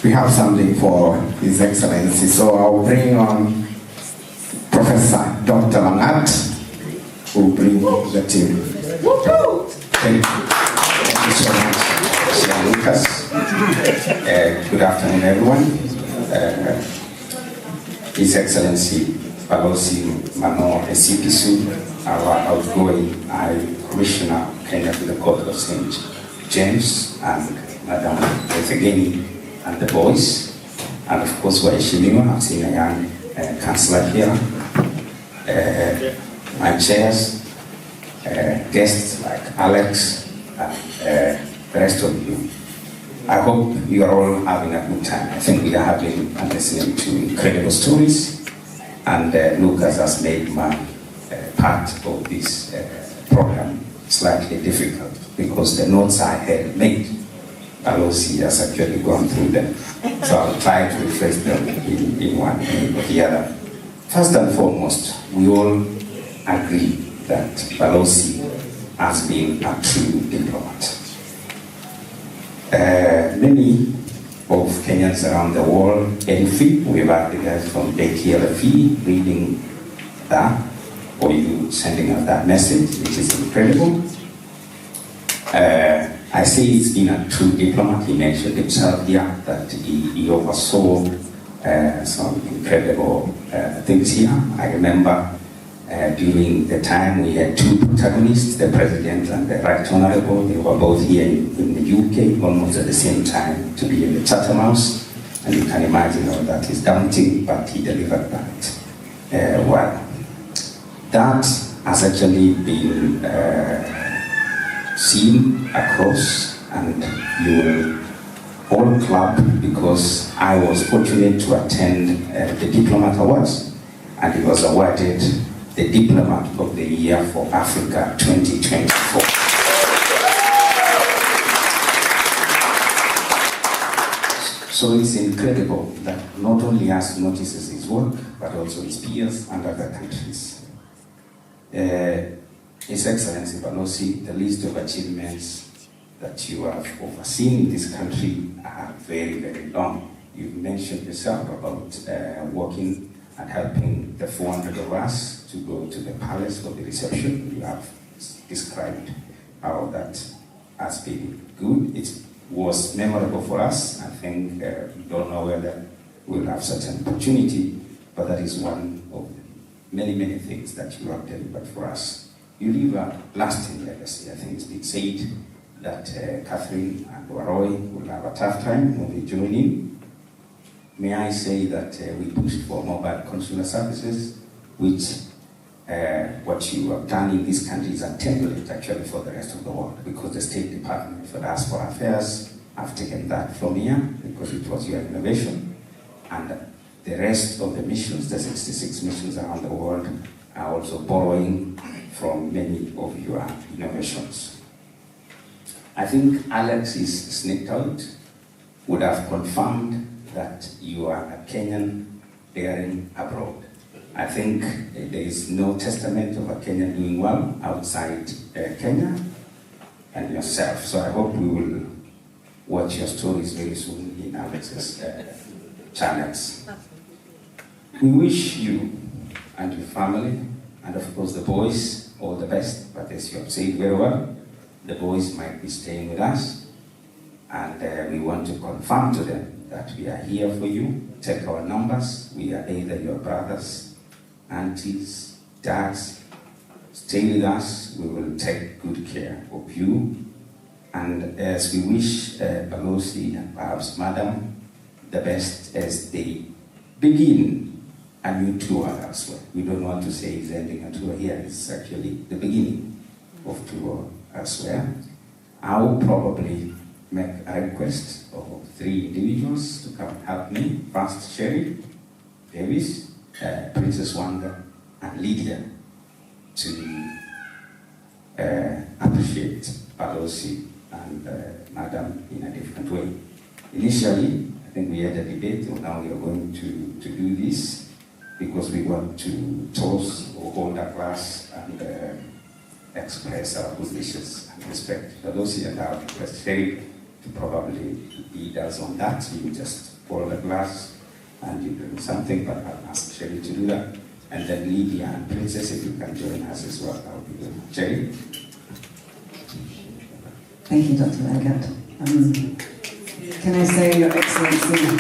we have something for His Excellency. So I'll bring on Professor Dr. Langat, who will bring the team. Thank you. Thank you so much, Sir Lucas. Good afternoon, everyone. His Excellency Balozi MANOAH ESIPISU, our outgoing High Commissioner Kenya to the Court of St. James, and Madam Ethegeni and the boys, and of course waheshimiwa. I've seen a young councillor here, my chairs, guests like Alex, and the rest of you. I hope you are all having a good time. I think we are having and listening to incredible stories, and Lucas has made my part of this program slightly difficult because the notes I had made, Balozi has actually gone through them. So I'll try to rephrase them in one way or the other. First and foremost, we all agree that Balozi has been a true diplomat. Many of Kenyans around the world envy. We've had the guys from KLFE reading that, or you sending us that message, which is incredible. I say he's been a true diplomat. He mentioned himself here that he oversaw some incredible things here. I remember during the time we had two protagonists, the President and the Right Honourable. They were both here in the UK almost at the same time to be in the Chatham House. And you can imagine all that is daunting, but he delivered that well. That has actually been seen across, and you will all clap because I was fortunate to attend the Diplomat Awards, and he was awarded the Diplomat of the Year for Africa 2024. So it's incredible that not only us notices his work, but also his peers and other countries. His Excellency Balozi, the list of achievements that you have overseen in this country are very, very long. You've mentioned yourself about working and helping the 400 of us to go to the palace for the reception. You have described how that has been good. It was memorable for us. I think we don't know whether we'll have such an opportunity, but that is one of many, many things that you have delivered for us. You leave a lasting legacy. I think it's been said that Catherine and Waroi will have a tough time when they join in. May I say that we pushed for mobile consular services, which what you have done in this country is a template actually for the rest of the world, because the State Department for Diaspora Affairs have taken that from here because it was your innovation, and the rest of the missions, the 66 missions around the world, are also borrowing from many of your innovations. I think Alex is sneaked out, would have confirmed that you are a Kenyan bearing abroad. I think there is no testament of a Kenyan doing well outside Kenya and yourself. So I hope we will watch your stories very soon in Alex's channels. We wish you and your family, and of course the boys, all the best, but as you have said very well, the boys might be staying with us, and we want to confirm to them that we are here for you, take our numbers. We are either your brothers, aunties, dads. Stay with us. We will take good care of you. And as we wish Balozi and perhaps Madam the best as they begin a new tour elsewhere. We don't want to say it's ending a tour here. It's actually the beginning of tour elsewhere. I will probably make a request of 3 individuals to come help me. First, Sherry Davis, Princess Wanda, and Lydia, to appreciate Balozi and Madam in a different way. Initially, I think we had a debate, and now we are going to do this because we want to toast or hold a glass and express our good wishes and respect. Balozi and I request Sherry to probably lead us on that. You just hold a glass and you bring something, but I'll ask Sherry to do that. And then Lydia and Princess, if you can join us as well, that would be good. Sherry? Thank you, Dr. Lagat. Can I say, Your Excellency,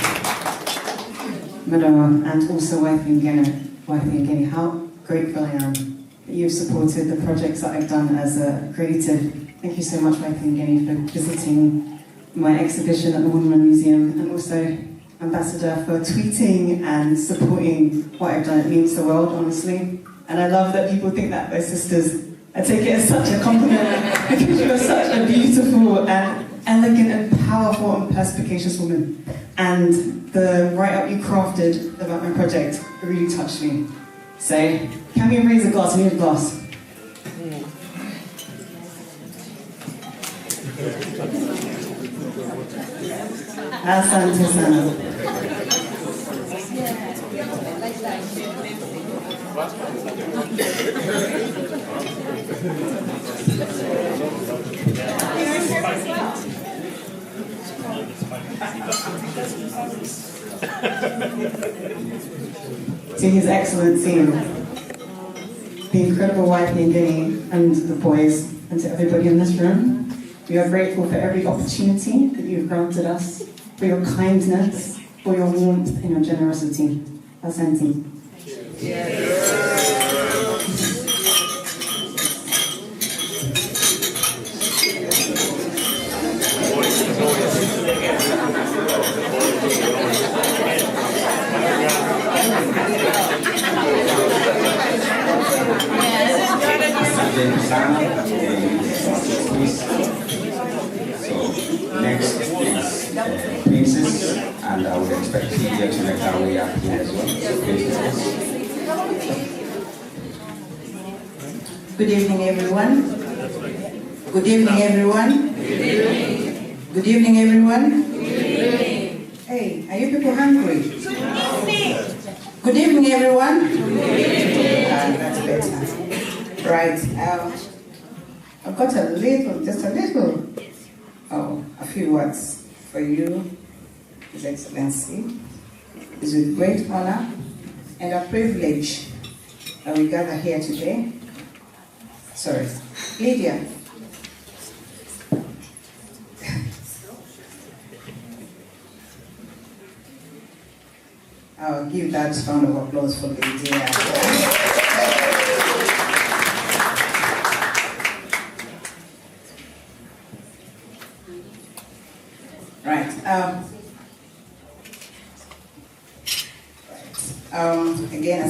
MANOAH, and also Wife Ngeni, how grateful I am that you've supported the projects that I've done as a creative. Thank you so much, Wife Ngeni, for visiting my exhibition at the Woodman Museum, and also Ambassador for tweeting and supporting what I've done. It means the world, honestly. And I love that people think that we're sisters. I take it as such a compliment because you're such a beautiful and elegant and powerful and perspicacious woman. And the write-up you crafted about my project really touched me. So, can we raise a glass? I need a glass. Asante sana. To His Excellency, the incredible wife Ngeni and the boys, and to everybody in this room, we are grateful for every opportunity that you've granted us, for your kindness, for your warmth and your generosity. Asante. So, next is Princess, and I would expect Lydia to make our way up here as well. So, Princess. Good evening, everyone. Good evening, everyone. Good evening, everyone. Hey, are you people hungry? Good evening, everyone. That's better. Right. I've got just a little, a few words for you, His Excellency. It's with great honor and a privilege that we gather here today. Sorry, Lydia. I'll give that round of applause for Lydia. Right. Again,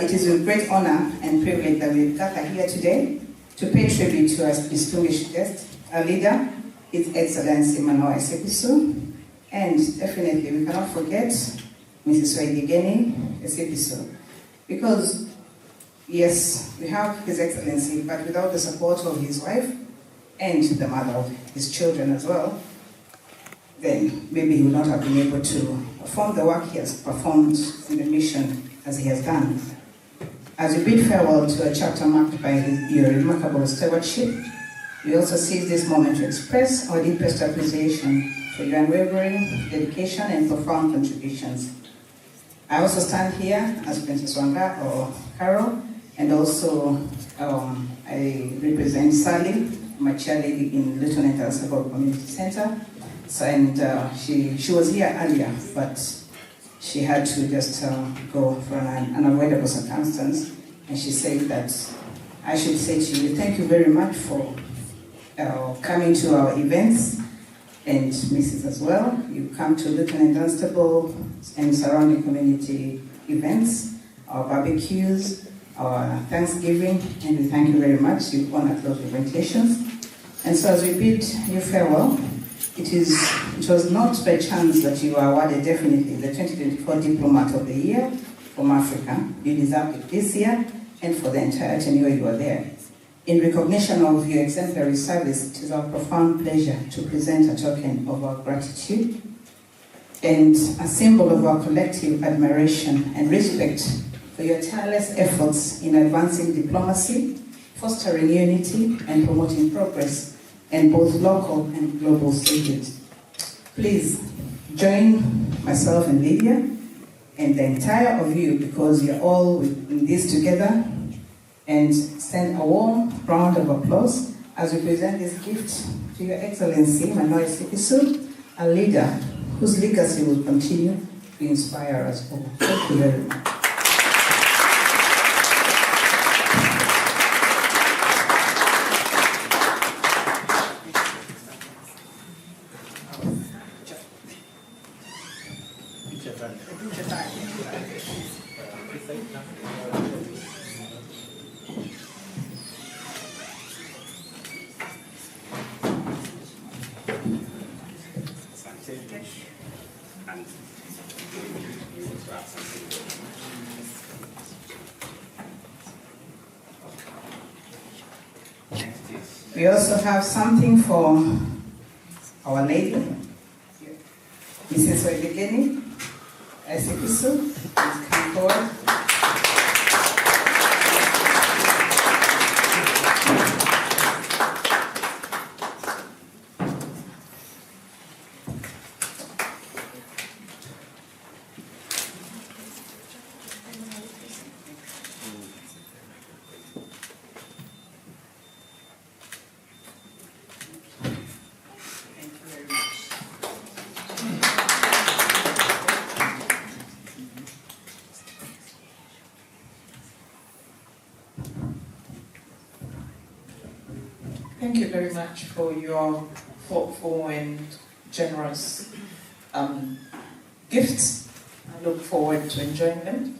it is with great honor and privilege that we've gathered here today to pay tribute to our distinguished guest, our leader, His Excellency MANOAH ESIPISU, and definitely we cannot forget Mrs. Ngeni ESIPISU, because yes, we have His Excellency, but without the support of his wife and the mother of his children as well, then maybe he would not have been able to perform the work he has performed in the mission as he has done. As we bid farewell to a chapter marked by your remarkable stewardship, we also seize this moment to express our deepest appreciation for your unwavering dedication and profound contributions. I also stand here as Princess Wanga or Carol, and also I represent Sally, my chairlady in Lieutenant El Sabor Community Center. So, and she was here earlier, but she had to just go for an unavoidable circumstance. And she said that I should say to you, thank you very much for coming to our events, and Mrs. as well. You come to Lieutenant Dunstable and surrounding community events, our barbecues, our Thanksgiving, and we thank you very much. You honored those invitations. And so as we bid you farewell, it was not by chance that you were awarded definitely the 2024 Diplomat of the Year from Africa. You deserve it this year and for the entire tenure you were there. In recognition of your exemplary service, it is our profound pleasure to present a token of our gratitude and a symbol of our collective admiration and respect for your tireless efforts in advancing diplomacy, fostering unity, and promoting progress in both local and global stages. Please join myself and Lydia and the entire of you, because you're all in this together, and send a warm round of applause as we present this gift to Your Excellency MANOAH ESIPISU, a leader whose legacy will continue to inspire us all. Thank you very much. We also have something for our lady, Mrs. Oedegeni ESIPISU. Please come forward. Thank you very much for your thoughtful and generous gifts. I look forward to enjoying them.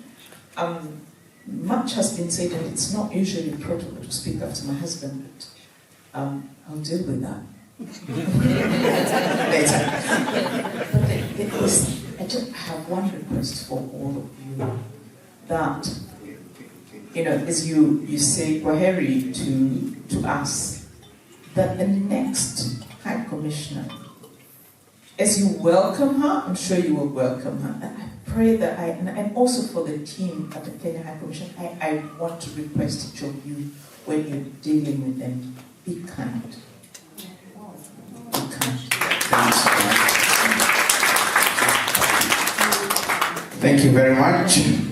Much has been said, and it's not usually protocol to speak after my husband, but I'll deal with that later. But I just have one request for all of you, that, as you say Kwaheri to us, that the next High Commissioner, as you welcome her, I'm sure you will welcome her. And I pray that and also for the team at the Kenya High Commission, I want to request each of you, when you're dealing with them, be kind. Be kind. Thank you very much.